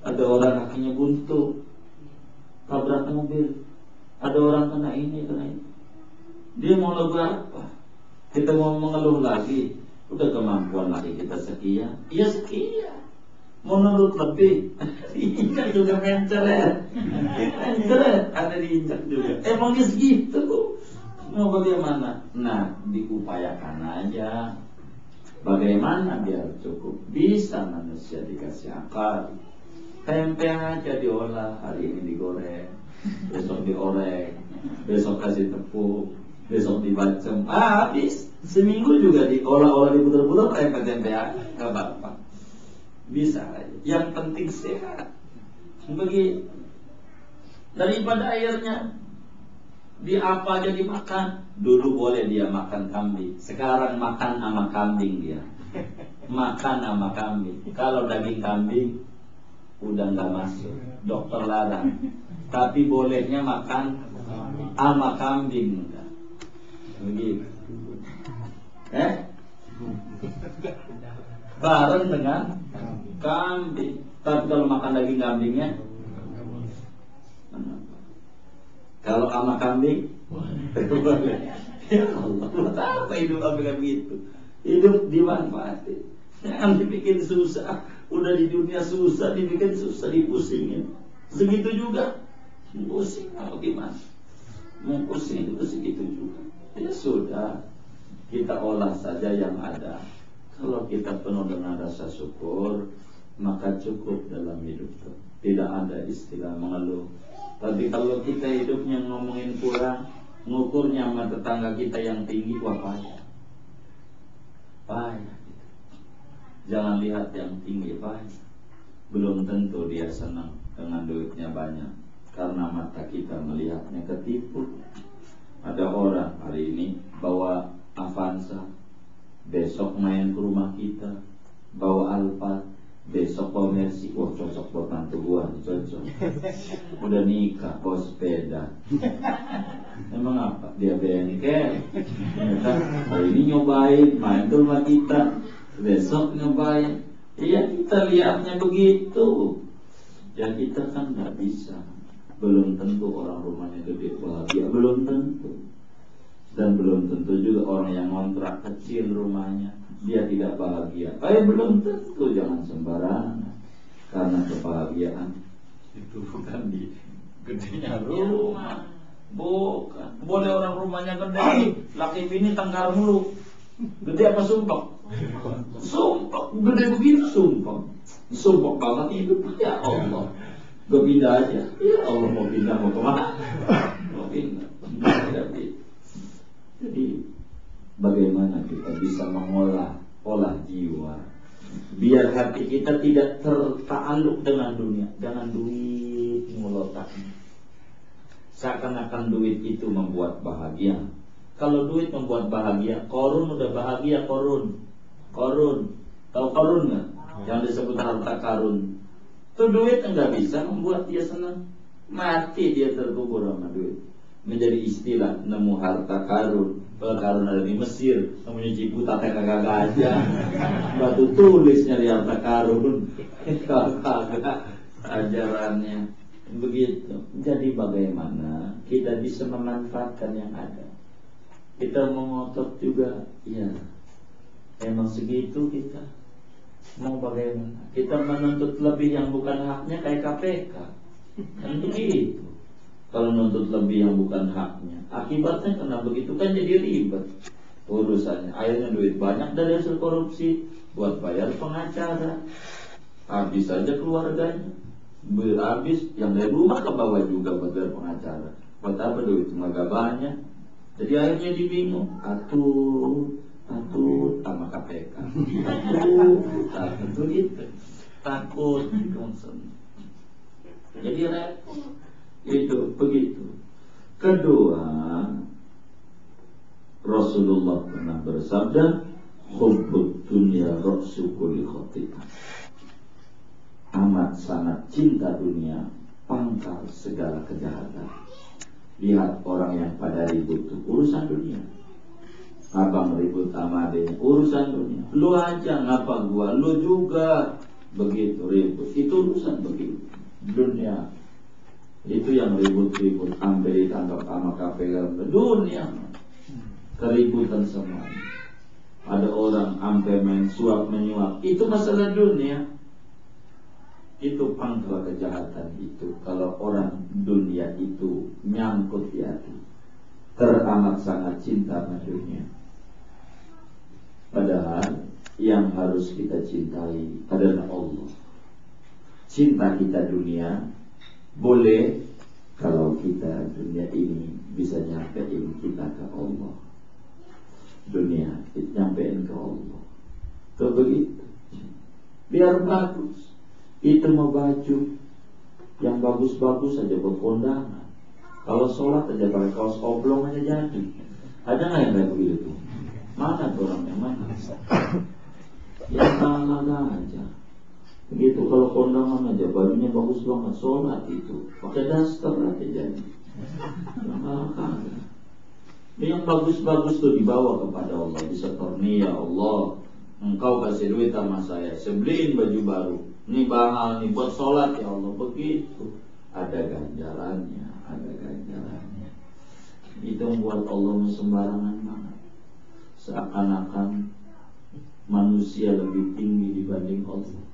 Ada orang kakinya buntu, tabrak mobil. Ada orang kena ini, kena itu. Dia mau lagu apa? Kita mau mengeluh lagi. Udah kemampuan lagi kita sekian. Iya sekian. Mau nurut lebih. Diinjak juga mencret. Mencret. Ada diinjak juga. Emang dia segitu kok. Mau bagaimana? Nah, diupayakan aja. Bagaimana biar cukup? Bisa manusia dikasih akal. Tempe aja diolah, hari ini digoreng, besok dioreng, besok kasih tepung, besok dibacem, habis. Seminggu juga diolah-olah, diputer-puter, tempe aja, gak apa-apa. Bisa aja. Yang penting sehat. Begitu. Daripada airnya di apa aja dimakan. Dulu boleh dia makan kambing, sekarang makan sama kambing dia. Makan sama kambing. Kalau daging kambing udah nggak masuk, dokter larang. tapi bolehnya makan sama kambing. Begitu. Bareng dengan kambing. Tapi kalau makan daging kambingnya, kalau sama kambing, boleh. Ya Allah, buat apa hidup apa begitu? Hidup dimanfaatin. Jangan dibikin susah. Udah di dunia susah, dibikin susah, dipusingin. Segitu juga, pusing kalau gimana? Mau pusing itu segitu juga. Ya sudah, kita olah saja yang ada. Kalau kita penuh dengan rasa syukur, maka cukup dalam hidup. Tidak ada istilah mengeluh. Tapi kalau kita hidupnya ngomongin kurang, ngukurnya sama tetangga kita yang tinggi, wah payah. Payah. Jangan lihat yang tinggi, payah. Belum tentu dia senang dengan duitnya banyak, karena mata kita melihatnya ketipu. Ada orang hari ini bawa Avanza, besok main ke rumah kita bawa Alphard, besok bawa Mercy. Wah, cocok buat mantu gua, cocok. Udah nikah bawa sepeda. Emang apa? Dia bengkel. Hari ini nyobain main ke rumah kita, besok nyobain. Iya, kita lihatnya begitu. Ya kita kan nggak bisa. Belum tentu orang rumahnya gede bahagia, belum tentu. Dan belum tentu juga orang yang kontrak kecil rumahnya dia tidak bahagia. Belum tentu, jangan sembarangan. Karena kebahagiaan itu bukan di gedenya rumah. Bukan. Boleh orang rumahnya gede, laki bini tengkar mulu. Gede apa sumpah? Sumpah, gede begitu sumpah. Sumpah banget hidup, ya Allah. Gue pindah aja. Ya Allah, mau pindah mau kemana? Mau pindah. Jadi bagaimana kita bisa mengolah jiwa biar hati kita tidak tertakluk dengan dunia, dengan duit mulotaknya. Seakan-akan duit itu membuat bahagia. Kalau duit membuat bahagia, Korun udah bahagia. Korun tahu Korun nggak? Yang disebut harta karun. Itu duit enggak bisa membuat dia senang. Mati dia terkubur sama duit. Menjadi istilah nemu harta karun. Kalau karun ada di Mesir, namanya Ciputat kagak aja. Batu tulis nyari harta karun. Kagak ajarannya begitu. Jadi bagaimana kita bisa memanfaatkan yang ada? Kita mengotot juga, ya. Emang segitu kita. Mau bagaimana? Kita menuntut lebih yang bukan haknya kayak KPK. Kan begitu. Kalau nuntut lebih yang bukan haknya, akibatnya kena begitu kan jadi ribet urusannya. Akhirnya duit banyak dari hasil korupsi buat bayar pengacara. Habis saja keluarganya. Habis yang dari rumah ke bawah juga buat bayar pengacara. Buat apa duit cuma gak banyak. Jadi akhirnya dibingung. Takut sama KPK. Takut gitu. Takut concern. Jadi repot. Itu begitu. Kedua, Rasulullah pernah bersabda, hubbud dunya ra'su kulli khati'ah. Amat sangat cinta dunia pangkal segala kejahatan. Lihat orang yang pada ribut itu urusan dunia. Abang ribut sama adanya urusan dunia. Lu aja ngapa gua, lu juga begitu ribut. Itu urusan begitu dunia. Itu yang ribut-ribut sampai ditangkap sama KPK dunia. Keributan semua. Ada orang sampai main suap menyuap. Itu masalah dunia. Itu pangkal kejahatan itu. Kalau orang dunia itu nyangkut di hati, teramat sangat cinta pada dunia. Padahal yang harus kita cintai adalah Allah. Cinta kita dunia boleh kalau kita dunia ini bisa nyampein kita ke Allah. Dunia nyampein ke Allah. Tuh begitu. Biar bagus. Itu mau baju yang bagus-bagus aja buat kondangan. Kalau sholat aja pakai kaos oblong aja jadi. Ada nggak yang kayak begitu? Mana tuh orang yang mana? Yang kalah aja. Begitu kalau kondangan aja bajunya bagus banget, sholat itu pakai daster aja jadi. Yang bagus-bagus tuh dibawa kepada Allah, disetor nih, ya Allah, Engkau kasih duit sama saya, beliin baju baru, ini mahal nih buat sholat ya Allah. Begitu ada ganjarannya, ada ganjarannya. Itu membuat Allah sembarangan banget, seakan-akan manusia lebih tinggi dibanding Allah,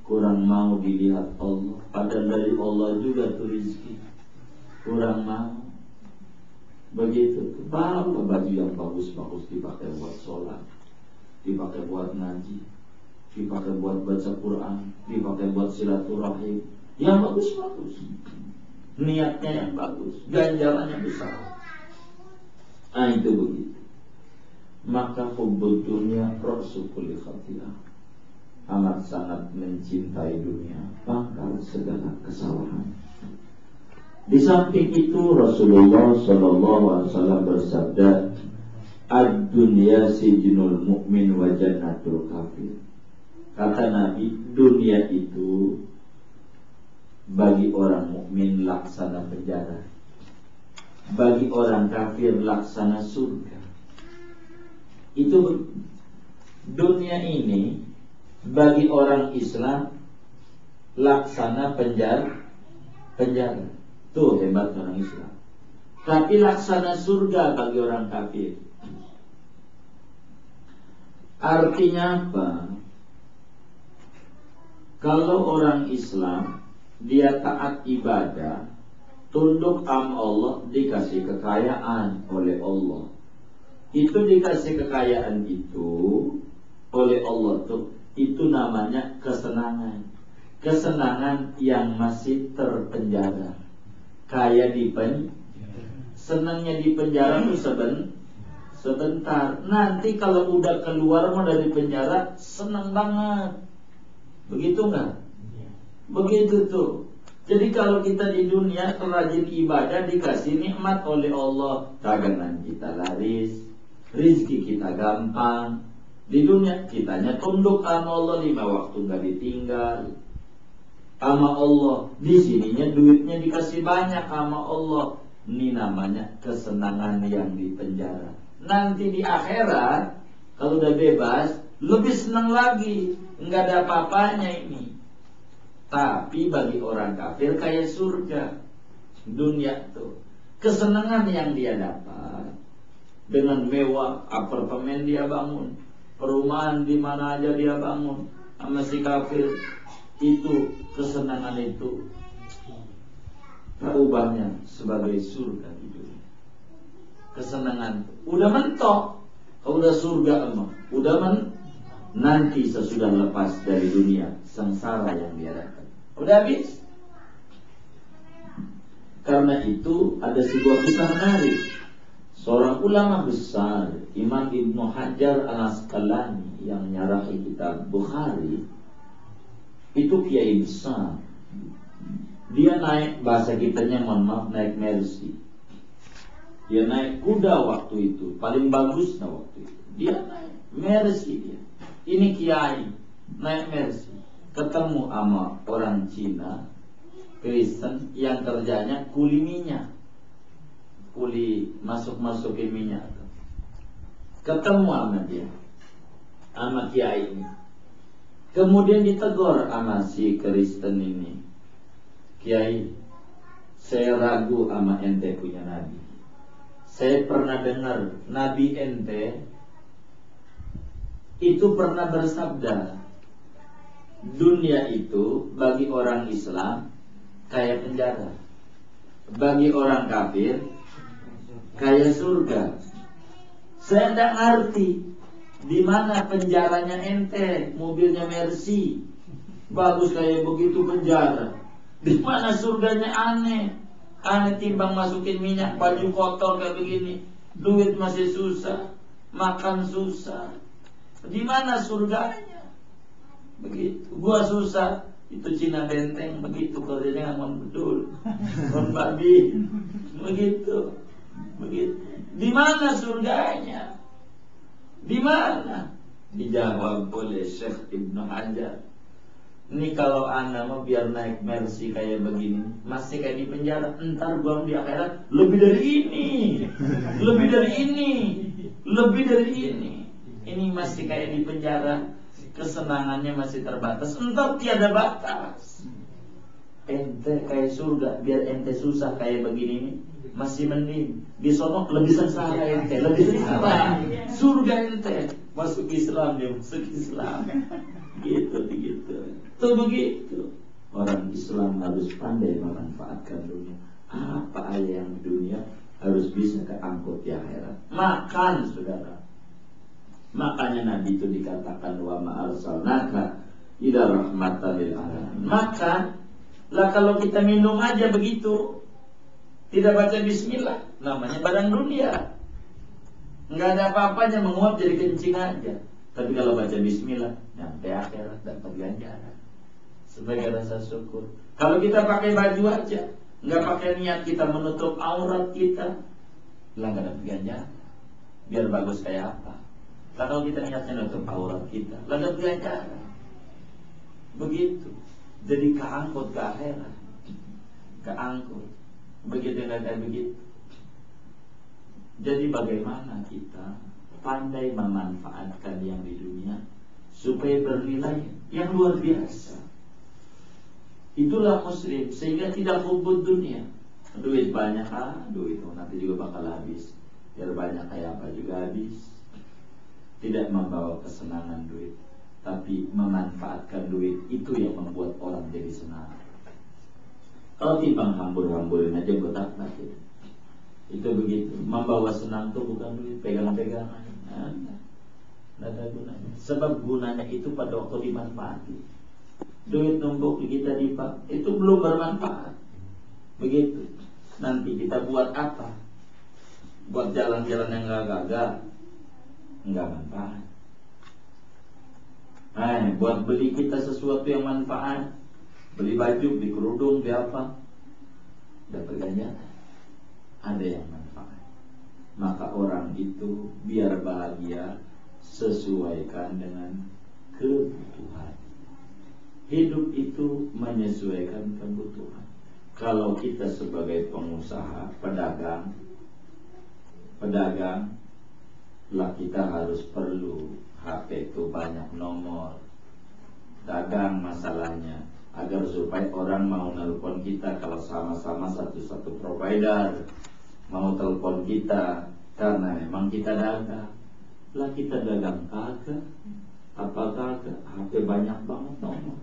kurang mau dilihat Allah. Padahal dari Allah juga tuh rezeki, kurang mau. Begitu tuh, bawa baju yang bagus-bagus dipakai buat sholat, dipakai buat ngaji, dipakai buat baca Quran, dipakai buat silaturahim, yang bagus-bagus, niatnya yang bagus, ganjarannya besar. Nah itu begitu. Maka hubbud dunya ra'su kulli khati'ah, amat sangat mencintai dunia pangkal segala kesalahan. Di samping itu Rasulullah SAW bersabda, ad-dunya sijnul mu'min wa jannatul kafir. Kata Nabi, dunia itu bagi orang mukmin laksana penjara, bagi orang kafir laksana surga. Itu dunia ini bagi orang Islam laksana penjara. Tuh hebat orang Islam. Tapi laksana surga bagi orang kafir. Artinya apa? Kalau orang Islam dia taat ibadah, tunduk sama Allah, dikasih kekayaan oleh Allah. Itu dikasih kekayaan itu oleh Allah tuh, itu namanya kesenangan. Kesenangan yang masih terpenjara. Kayak senangnya di penjara itu sebentar. Nanti kalau udah keluar mau dari penjara senang banget. Begitu enggak? Begitu tuh. Jadi kalau kita di dunia rajin ibadah, dikasih nikmat oleh Allah, dagangan kita laris, rizki kita gampang. Di dunia kitanya tunduk sama Allah, 5 waktu enggak ditinggal sama Allah. Di sininya duitnya dikasih banyak sama Allah. Ini namanya kesenangan yang di penjara. Nanti di akhirat kalau udah bebas, lebih senang lagi, enggak ada apa-apanya ini. Tapi bagi orang kafir kayak surga. Dunia tuh kesenangan yang dia dapat dengan mewah, apartemen dia bangun, perumahan di mana aja dia bangun. Sama si kafir itu kesenangan itu ubahnya sebagai surga di dunia. Kesenangan udah mentok, udah surga emang, nanti sesudah lepas dari dunia sengsara yang dihadapkan udah habis. Karena itu ada sebuah kisah menarik. Seorang ulama besar, Imam Ibnu Hajar Al-Asqalani, yang nyarahi kitab Bukhari, itu kiai besar. Dia naik, bahasa kitanya mohon maaf, naik Mercy. Dia naik kuda waktu itu, paling bagusnya waktu itu. Dia naik Mercy dia. Ini kiai naik Mercy, ketemu sama orang Cina Kristen yang kerjanya kuli minyak, kuli masukin minyak. Ketemu sama dia, sama kiai ini. Kemudian ditegur sama si Kristen ini, kiai, saya ragu sama ente punya nabi. Saya pernah dengar nabi ente itu pernah bersabda, dunia itu bagi orang Islam kayak penjara, bagi orang kafir kayak surga. Saya tidak ngerti di mana penjaranya ente, mobilnya Mercy bagus kayak begitu penjara. Di mana surganya aneh timbang masukin minyak, baju kotor kayak begini, duit masih susah, makan susah. Di mana surganya? Begitu. Gua susah, itu Cina benteng begitu kerjanya ngamon betul, ngon babi, begitu. Di mana surganya? Di mana? Dijawab oleh Syekh Ibnu Hajar. Ini kalau anda mau biar naik Mercy kayak begini, masih kayak di penjara, entar buang di akhirat lebih dari ini, lebih dari ini, lebih dari ini. Ini masih kayak di penjara, kesenangannya masih terbatas, entar tiada batas. Ente kayak surga, biar ente susah kayak begini nih, masih mending. Di sono lebih sengsara ente, lebih sengsara. Surga ente masuk Islam, dia masuk Islam. Gitu. Tuh begitu. Orang Islam harus pandai memanfaatkan dunia. Apa aja yang dunia harus bisa keangkut di akhirat. Makan, saudara. Makanya Nabi itu dikatakan wa ma arsalnaka ila rahmatan lil alamin. Makan. Lah kalau kita minum aja begitu, tidak baca bismillah, namanya barang dunia. Enggak ada apa-apanya, menguap jadi kencing aja. Tapi kalau baca bismillah, nyampe akhirat dapat ganjaran sebagai rasa syukur. Kalau kita pakai baju aja, nggak pakai niat kita menutup aurat kita, lah nggak dapat ganjaran. Biar bagus kayak apa? Kalau kita niatnya menutup aurat kita, lah dapat ganjaran. Begitu. Jadi keangkut ke akhirat, keangkut. Begitu kayak begitu. Jadi bagaimana kita pandai memanfaatkan yang di dunia supaya bernilai yang luar biasa. Itulah muslim, sehingga tidak hubud dunia. Duit banyak, duit nanti juga bakal habis. Biar banyak kayak apa juga habis. Tidak membawa kesenangan duit, tapi memanfaatkan duit, itu yang membuat orang jadi senang. Kalau timbang hambur-hamburin aja buat apa gitu. Itu begitu. Membawa senang itu bukan duit pegang-pegangan. Tidak ada gunanya. Sebab gunanya itu pada waktu dimanfaati. Duit numpuk di kita itu belum bermanfaat. Begitu. Nanti kita buat apa? Buat jalan-jalan yang gak gagal, nggak manfaat. Buat beli kita sesuatu yang manfaat, beli baju, beli kerudung, beli apa, dapat ganjaran. Ada yang manfaat. Maka orang itu biar bahagia, sesuaikan dengan kebutuhan. Hidup itu menyesuaikan kebutuhan. Kalau kita sebagai pengusaha, pedagang, lah kita harus perlu HP itu banyak nomor. Dagang masalahnya agar supaya orang mau nelpon kita kalau sama-sama satu provider mau telepon kita, karena memang kita dagang. Lah kita dagang kagak, apa kagak, HP banyak banget nomor.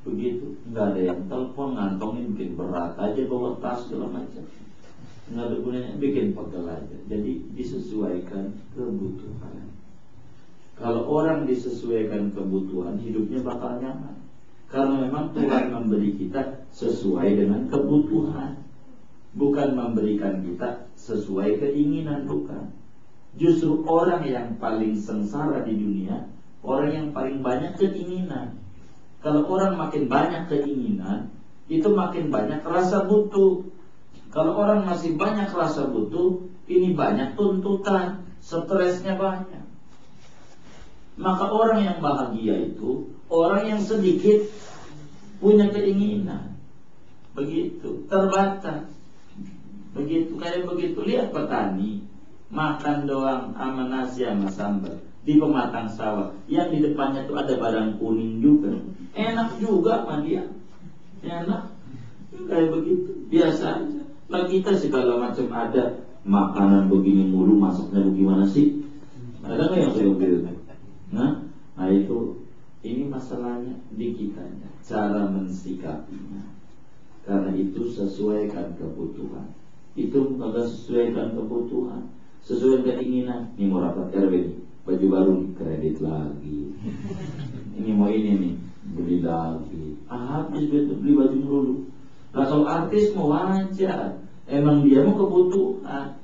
Begitu, nggak ada yang telepon, ngantongin bikin berat aja, bawa tas segala macam. Nggak ada gunanya, bikin pegel aja. Jadi disesuaikan kebutuhan. Kalau orang disesuaikan kebutuhan, hidupnya bakal nyaman. Karena memang Tuhan memberi kita sesuai dengan kebutuhan, bukan memberikan kita sesuai keinginan, bukan. Justru orang yang paling sengsara di dunia, orang yang paling banyak keinginan. Kalau orang makin banyak keinginan, itu makin banyak rasa butuh. Kalau orang masih banyak rasa butuh, ini banyak tuntutan, stresnya banyak. Maka orang yang bahagia itu orang yang sedikit punya keinginan. Begitu, terbatas. Begitu, kayak begitu. Lihat petani makan doang sama nasi sama sambal di pematang sawah, yang di depannya tuh ada barang kuning juga. Enak juga sama dia. Enak. Kayak begitu, biasa aja. Lah kita segala macam ada, makanan begini mulu, masaknya bagaimana sih? Ada nggak yang saya bilang? Nah itu, ini masalahnya di kitanya, cara mensikapinya. Karena itu sesuaikan kebutuhan. Itu kalau sesuaikan kebutuhan, sesuai keinginan. Ini mau rapat RW nih, baju baru nih, kredit lagi. Ini mau ini nih, beli lagi. Habis beli baju dulu. Nah kalau artis mau wajar, emang dia mau kebutuhan,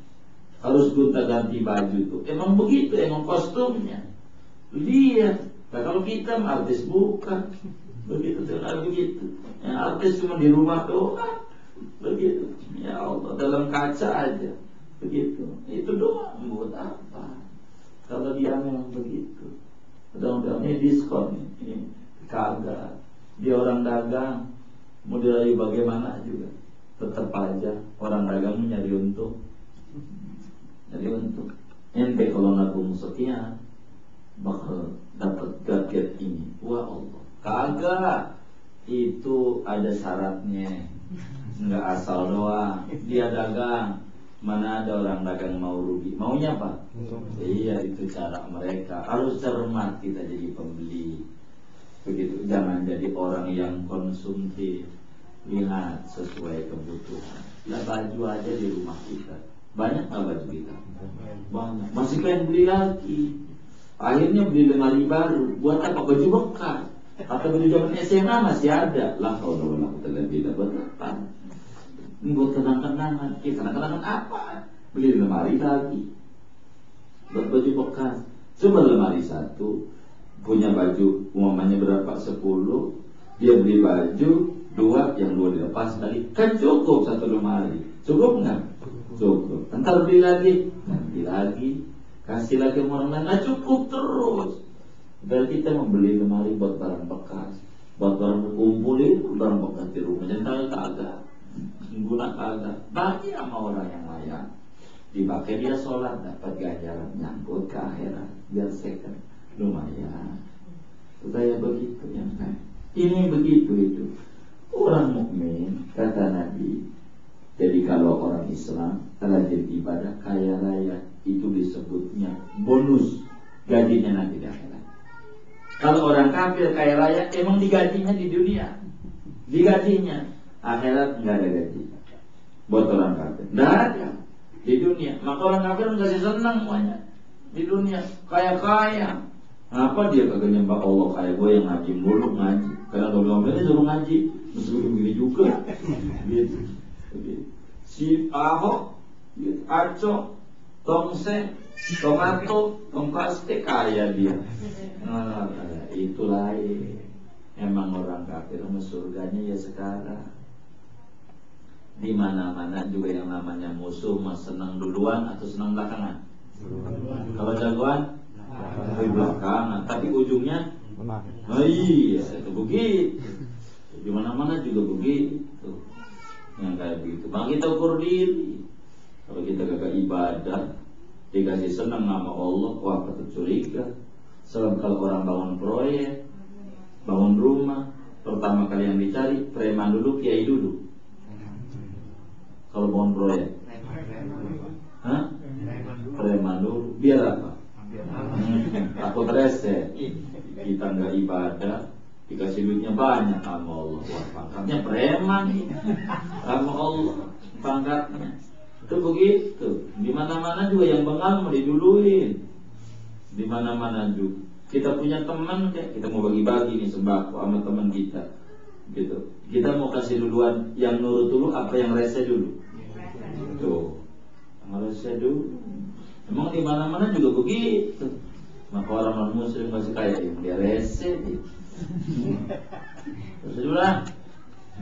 harus gonta ganti baju tuh. Emang begitu, emang kostumnya. Lihat. Nah kalau kita artis bukan begitu, begitu. Yang artis cuma di rumah doang, begitu. Ya Allah, dalam kaca aja, begitu. Itu doang, buat apa? Kalau dia memang begitu, mudah-mudahan ini diskon ini kagak. Dia orang dagang, mau dirayu bagaimana juga, tetap aja orang dagang nyari untung. Nyari untung. Ente kalau nabung sekian, bakal dapat gadget ini. Wah Allah, kagak. Itu ada syaratnya. Enggak asal doang. Dia dagang. Mana ada orang dagang mau rugi. Maunya apa? Iya, itu cara mereka. Harus cermat kita jadi pembeli. Begitu. Jangan jadi orang yang konsumtif. Lihat sesuai kebutuhan. Lah baju aja di rumah kita. Banyak nggak baju kita? Banyak. Masih pengen beli lagi. Akhirnya beli lemari baru. Buat apa? Baju bekas. Atau baju zaman SMA masih ada. Lah kalau tidak buat apa? Ini buat kenang-kenangan. Kenang-kenangan apa? Beli lemari lagi. Buat baju bekas. Coba lemari satu punya baju umumnya berapa? 10. Dia beli baju 2, yang 2 dilepas tadi. Kan cukup satu lemari. Cukup nggak? Cukup. Entar beli lagi. Beli lagi. Kasih lagi orang lain. Nah cukup terus. Berarti kita membeli lemari buat barang bekas, buat barang kumpulin barang bekas di rumah. Jangan kagak, guna kagak. Bagi sama orang yang layak, dipakai dia sholat dapat ganjaran, nyangkut ke akhirat, biar second lumayan. Supaya begitu yang kan. Ini begitu itu. Orang mukmin kata Nabi. Jadi kalau orang Islam rajin ibadah kaya raya itu disebutnya bonus gajinya nanti di akhirat. Kalau orang kafir kaya raya emang digajinya di dunia, digajinya. Akhirat nggak ada gaji buat orang kafir, nggak ada di dunia. Maka orang kafir nggak senang semuanya di dunia kaya. Apa dia kagak nyembah Allah kayak gue yang ngaji mulu ngaji. Karena kalau dia suruh ngaji, mesti begini juga. Gitu. Si Ahok, gitu. Aco, Tongse, Tomato, Tongkaste kaya dia. Nah, itu lain. Emang orang kafir sama surganya ya sekarang. Di mana-mana juga yang namanya musuh mas senang duluan atau senang belakangan. Kalau jagoan di belakangan, tapi ujungnya iya itu begitu. Di mana-mana juga begitu. Yang kayak begitu. Maka kita ukur diri. Kalau kita kagak ibadah, dikasih senang sama Allah, wah patut curiga. Sebab kalau orang bangun proyek, bangun rumah, pertama kali yang dicari preman dulu, kiai dulu. Kalau bangun proyek, preman dulu. Biar apa? Takut rese. Kita nggak ibadah, dikasih duitnya banyak sama Allah. Wah, pangkatnya preman sama Allah, pangkatnya. Itu begitu. Di mana-mana juga yang bengal mau diduluin. Di mana-mana juga. Kita punya teman kayak kita mau bagi-bagi nih sembako sama teman kita. Gitu. Kita mau kasih duluan yang nurut dulu apa yang rese dulu? Tuh. Yang rese dulu. Emang di mana-mana juga begitu. Maka orang non-muslim masih kayak yang dia rese dia. Terus dulu lah.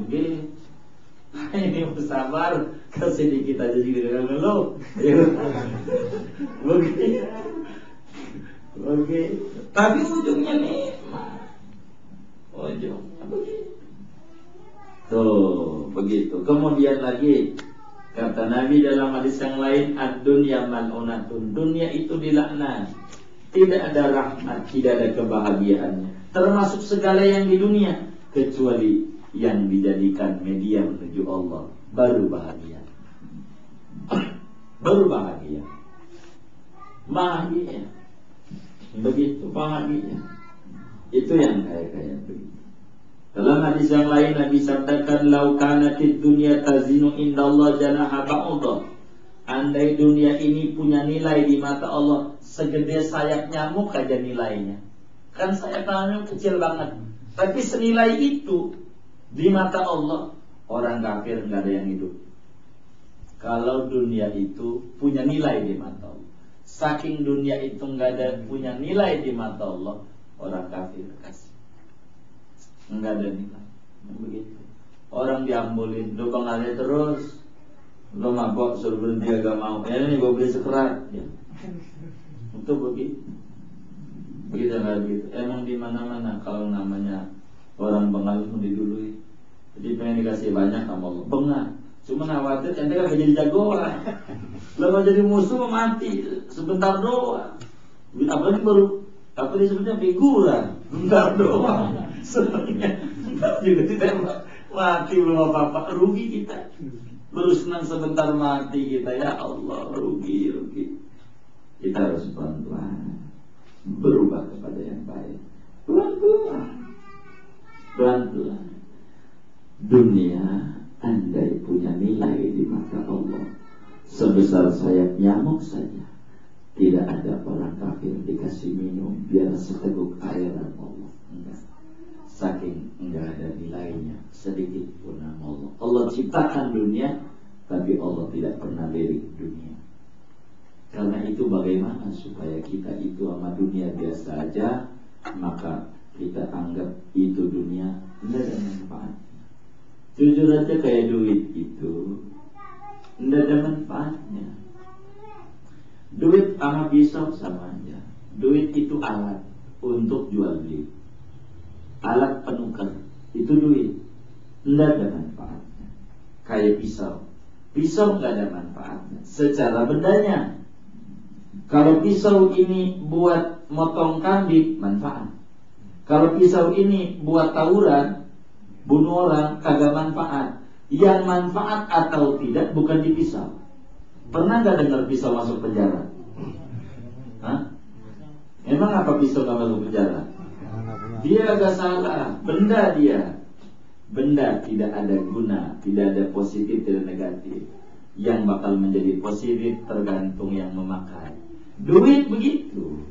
Begitu. Ini bersabar, kasih dikit aja juga dengan lo. Begitu. Oke. Tapi ujungnya nih, ujung begitu. Tuh, begitu. Kemudian lagi kata Nabi dalam hadis yang lain, ad-dunya mal'unatun. Dunia itu dilaknat. Tidak ada rahmat, tidak ada kebahagiaannya. Termasuk segala yang di dunia kecuali yang dijadikan media menuju Allah, baru bahagia. Baru bahagia. Bahagia. Begitu bahagia. Itu yang kayak begitu. Dalam hadis yang lain Nabi sabdakan, "Lau kanatid dunya tazinu indallah janaha ba'udah." Andai dunia ini punya nilai di mata Allah segede sayap nyamuk aja nilainya. Kan sayap nyamuk kecil banget. Tapi senilai itu di mata Allah, orang kafir nggak ada yang hidup. Kalau dunia itu punya nilai di mata Allah, saking dunia itu nggak ada punya nilai di mata Allah, orang kafir kasih nggak ada nilai. Begitu. Orang diambulin, lu pengalir terus, lu mabok suruh berhenti agak mau. Ini gue beli sekerat, ya. Untuk begitu. Begitu nggak begitu. Emang di mana-mana kalau namanya Orang bengah itu didului. Jadi pengen dikasih banyak sama Allah. Bengah. Cuma khawatir ente kan jadi jagoan. Kalau jadi musuh mati sebentar doang. Apalagi baru apa disebutnya figuran. Bentar doang. Sebenarnya juga tidak mati belum apa-apa. Rugi kita. Baru senang sebentar mati kita. Ya Allah, rugi. Kita harus pelan-pelan berubah kepada yang baik. Pelan-pelan. Dunia andai punya nilai di mata Allah sebesar sayap nyamuk saja, tidak ada orang kafir dikasih minum biar seteguk air Allah. Enggak. Saking enggak ada nilainya sedikit pun nama Allah. Allah ciptakan dunia, tapi Allah tidak pernah lirik dunia. Karena itu bagaimana supaya kita itu sama dunia biasa aja, maka kita anggap itu dunia tidak ada manfaatnya. Jujur aja kayak duit itu tidak ada manfaatnya. Duit sama pisau sama aja. Duit itu alat untuk jual beli, alat penukar, itu duit, tidak ada manfaatnya. Kayak pisau nggak ada manfaatnya secara bendanya. Kalau pisau ini buat motong kambing, manfaat. Kalau pisau ini buat tawuran, bunuh orang, kagak manfaat. Yang manfaat atau tidak bukan di pisau. Pernah gak dengar pisau masuk penjara? Hah? Emang apa pisau gak masuk penjara? Dia agak salah, benda dia. Benda tidak ada guna, tidak ada positif, tidak negatif. Yang bakal menjadi positif tergantung yang memakai. Duit begitu.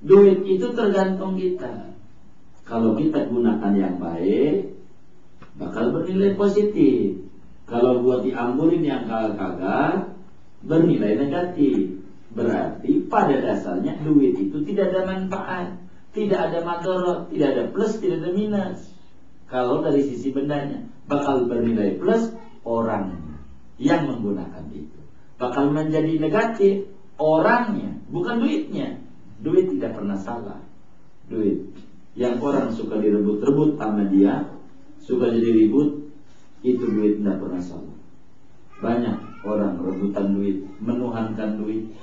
Duit itu tergantung kita. Kalau kita gunakan yang baik, bakal bernilai positif. Kalau buat diamburin yang kagak-kagak, bernilai negatif. Berarti pada dasarnya duit itu tidak ada manfaat, tidak ada madorot, tidak ada plus, tidak ada minus. Kalau dari sisi bendanya, bakal bernilai plus orangnya yang menggunakan itu. Bakal menjadi negatif orangnya, bukan duitnya. Duit tidak pernah salah. Duit yang orang suka direbut-rebut sama dia, suka jadi ribut, itu duit tidak pernah salah. Banyak orang rebutan duit, menuhankan duit,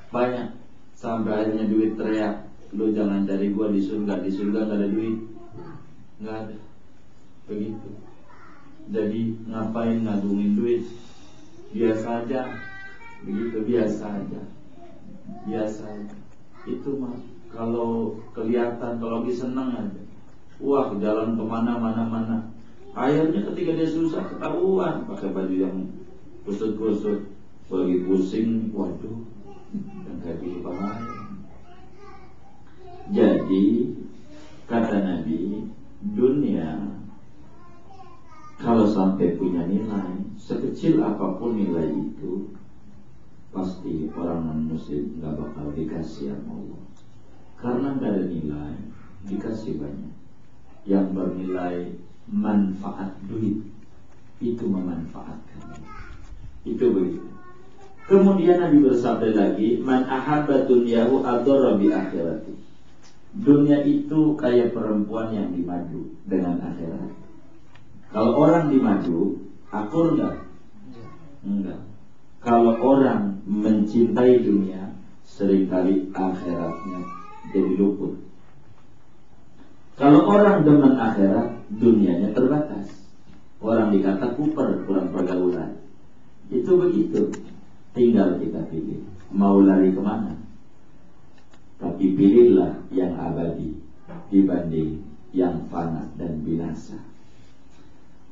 banyak. Sampai akhirnya duit teriak, lu jangan cari gua di surga gak ada duit. Gak ada. Begitu. Jadi ngapain ngagungin duit? Biasa aja. Begitu, biasa aja. Itu mah kalau kelihatan, kalau lagi senang aja, wah jalan kemana-mana. Akhirnya ketika dia susah ketahuan pakai baju yang kusut-kusut, lagi pusing, waduh, dan kayak gitu banget. Jadi kata Nabi, dunia kalau sampai punya nilai, sekecil apapun nilai itu, pasti orang non-muslim gak bakal dikasih sama Allah. Karena gak ada nilai, dikasih banyak. Yang bernilai manfaat duit, itu memanfaatkan. Itu begitu. Kemudian Nabi bersabda lagi, man ahabba dunyahu adorra bi akhirati. Dunia itu kayak perempuan yang dimadu dengan akhirat. Kalau orang dimadu, akur enggak? Enggak. Kalau orang mencintai dunia, seringkali akhiratnya jadi luput. Kalau orang demen akhirat, dunianya terbatas. Orang dikata kuper, kurang pergaulan. Itu begitu. Tinggal kita pilih mau lari kemana. Tapi pilihlah yang abadi dibanding yang fana dan binasa.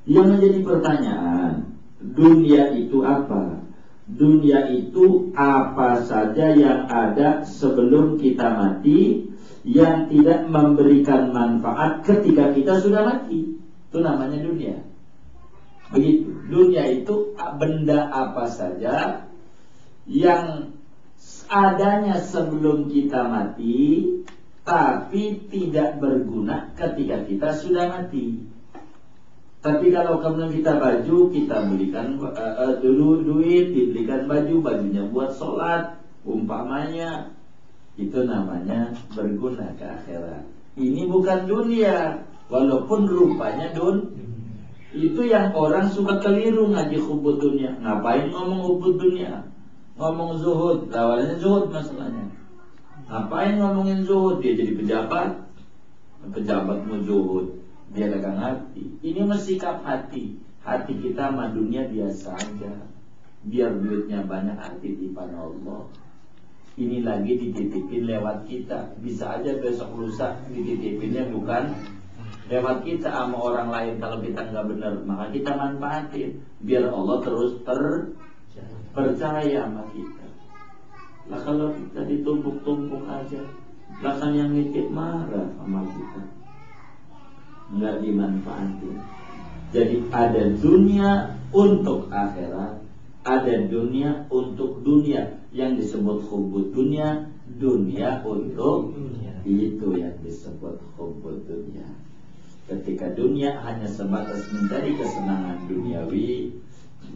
Yang menjadi pertanyaan, dunia itu apa? Dunia itu apa saja yang ada sebelum kita mati, yang tidak memberikan manfaat ketika kita sudah mati. Itu namanya dunia. Begitu. Dunia itu benda apa saja yang adanya sebelum kita mati, tapi tidak berguna ketika kita sudah mati. Tapi kalau kemudian kita baju, kita belikan dulu duit, dibelikan baju, bajunya buat sholat, umpamanya, itu namanya berguna ke akhirat. Ini bukan dunia, Walaupun rupanya itu yang orang suka keliru ngaji hubud dunia. Ngapain ngomong hubud dunia? Ngomong zuhud, lawannya zuhud masalahnya. Ngapain ngomongin zuhud? Dia jadi pejabat. Pejabat mau zuhud, dia dagang hati. Ini mesti sikap hati. Hati kita sama dunia biasa aja. Biar duitnya banyak, hati titipan Allah. Ini lagi dititipin lewat kita. Bisa aja besok lusa dititipinnya bukan lewat kita sama orang lain. Kalau kita nggak benar, maka kita manfaatin biar Allah terus percaya sama kita. Lah kalau kita ditumpuk-tumpuk aja, lah kan yang nitip marah sama kita, nggak dimanfaatin. Jadi ada dunia untuk akhirat, ada dunia untuk dunia. Yang disebut hubud dunia, dunia untuk itu yang disebut hubud dunia. Ketika dunia hanya sebatas mencari kesenangan duniawi,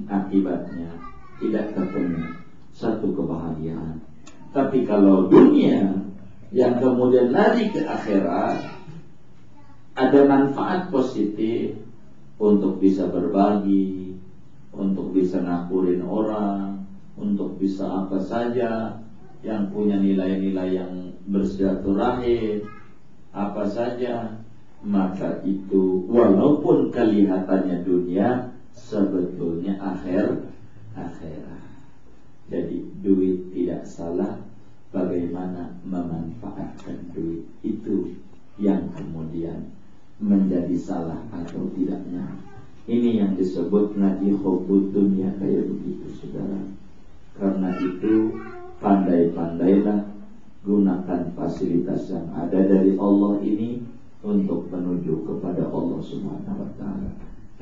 akibatnya tidak ketemu satu kebahagiaan. Tapi kalau dunia yang kemudian lari ke akhirat, ada manfaat positif untuk bisa berbagi, untuk bisa ngakurin orang, untuk bisa apa saja yang punya nilai-nilai yang bersilaturahim, apa saja, maka itu walaupun kelihatannya dunia, sebetulnya akhirat. Jadi duit tidak salah, bagaimana memanfaatkan duit itu yang kemudian menjadi salah atau tidaknya. Ini yang disebut ngaji hubud dunia kayak begitu, saudara. Karena itu pandai-pandailah gunakan fasilitas yang ada dari Allah ini untuk menuju kepada Allah Subhanahu wa taala.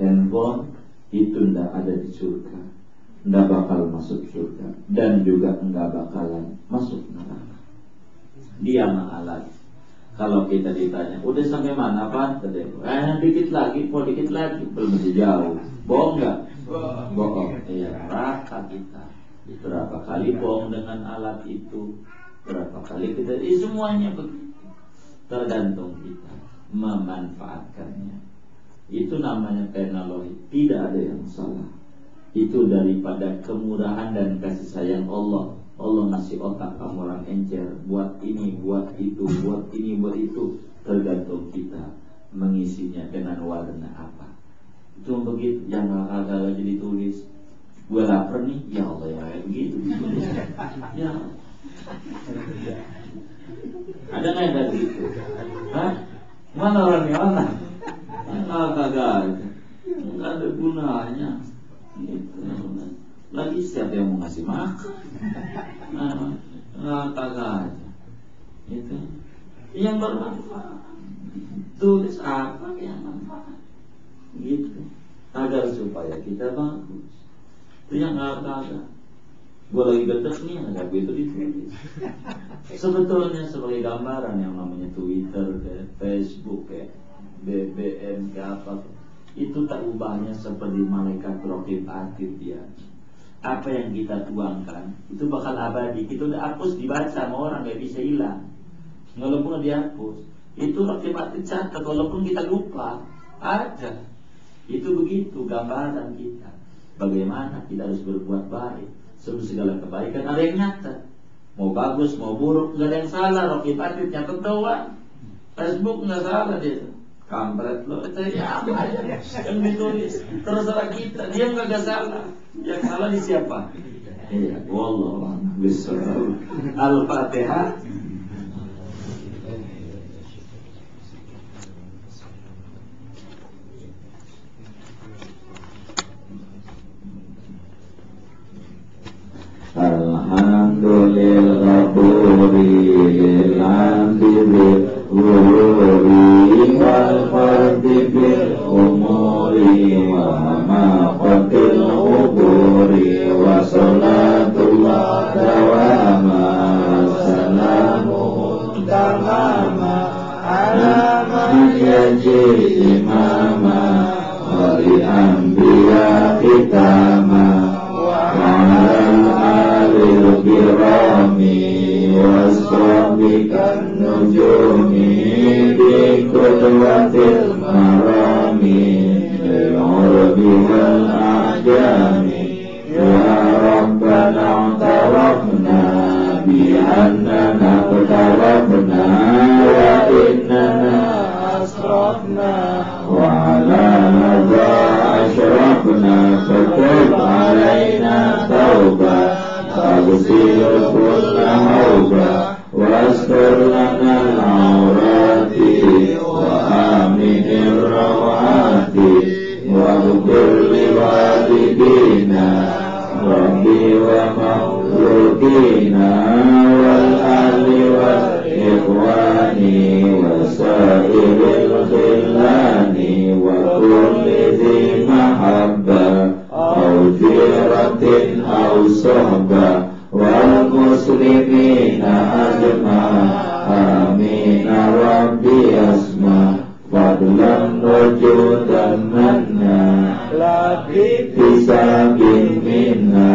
Handphone itu tidak ada di surga, tidak bakal masuk surga, dan juga enggak bakalan masuk neraka. Dia alat. Kalau kita ditanya, udah sampai mana Pak? Dikit lagi, dikit lagi, belum jauh. Bohong nggak? Bohong. Iya, neraka kita. Berapa kali bohong dengan alat itu? Berapa kali kita? Semuanya begitu. Tergantung kita memanfaatkannya. Itu namanya teknologi. Tidak ada yang salah. Itu daripada kemurahan dan kasih sayang Allah. Allah ngasih otak kamu orang encer, buat ini, buat itu, buat ini, buat itu. Tergantung kita mengisinya dengan warna apa. Itu begitu. Yang agak jadi tulis, gue lapar nih, ya Allah ya kayak begitu. Ya. Ada nggak yang kayak begitu? Hah? Mana orangnya mana? Kagak ada. Nggak ada gunanya. Gitu. Lagi siapa yang mau ngasih makan? Kagak aja. Itu yang bermanfaat. Tulis apa yang manfaat? Gitu. Agar supaya kita bagus. Itu yang kagak. Gue lagi gedek nih, ada itu ditulis. Sebetulnya sebagai gambaran yang namanya Twitter, kayak Facebook, kayak BBM, kayak apa, itu tak ubahnya seperti malaikat raqib atid dia. Apa yang kita tuangkan itu bakal abadi. Itu udah hapus dibaca sama orang, gak bisa hilang. Walaupun dihapus, itu raqib atid catat. Walaupun kita lupa, ada. Itu begitu gambaran kita. Bagaimana kita harus berbuat baik. Sebab segala kebaikan ada yang nyata. Mau bagus, mau buruk, gak ada yang salah. Raqib atid nyatet doang. Facebook gak salah dia. Kampret lo, itu ya apa aja yang ditulis. Terserah kita, dia gak salah. Yang salah di siapa? Iya, wallah besar. Al-Fatihah. Alhamdulillahirabbil alamin. Wal fardi bil umuri wa maqatil uburi wa salatullah dawama salamun tamama ala man yaji imama wa li anbiya kitama wa alal alil kirami wasrabikan nujumi bi qudwatil وأسل كل عوبة واستر لنا العورات وآمن الروعات واغفر لوالدينا ربي ومخلوقنا والأهل والإخوان وسائر الخلان وكل ذي محبة أو جيرة أو صحبة والمسلمين أجمع آمين ربي أسمع فضلا وجودا منا لا بحساب منا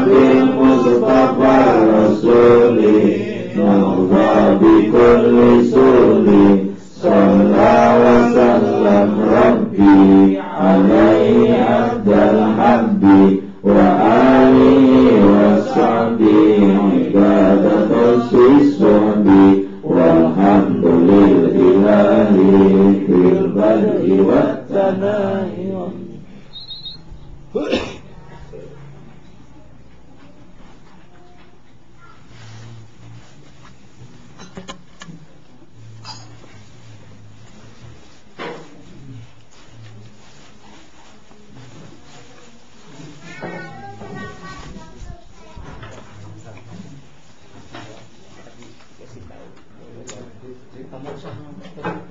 بالمصطفى الرسول نرضى بكل سول صلى وسلم ربي عليه أفضل الحب وآله وصحبه عبادة الصحب والحمد لله في البدء والثناء. Kamu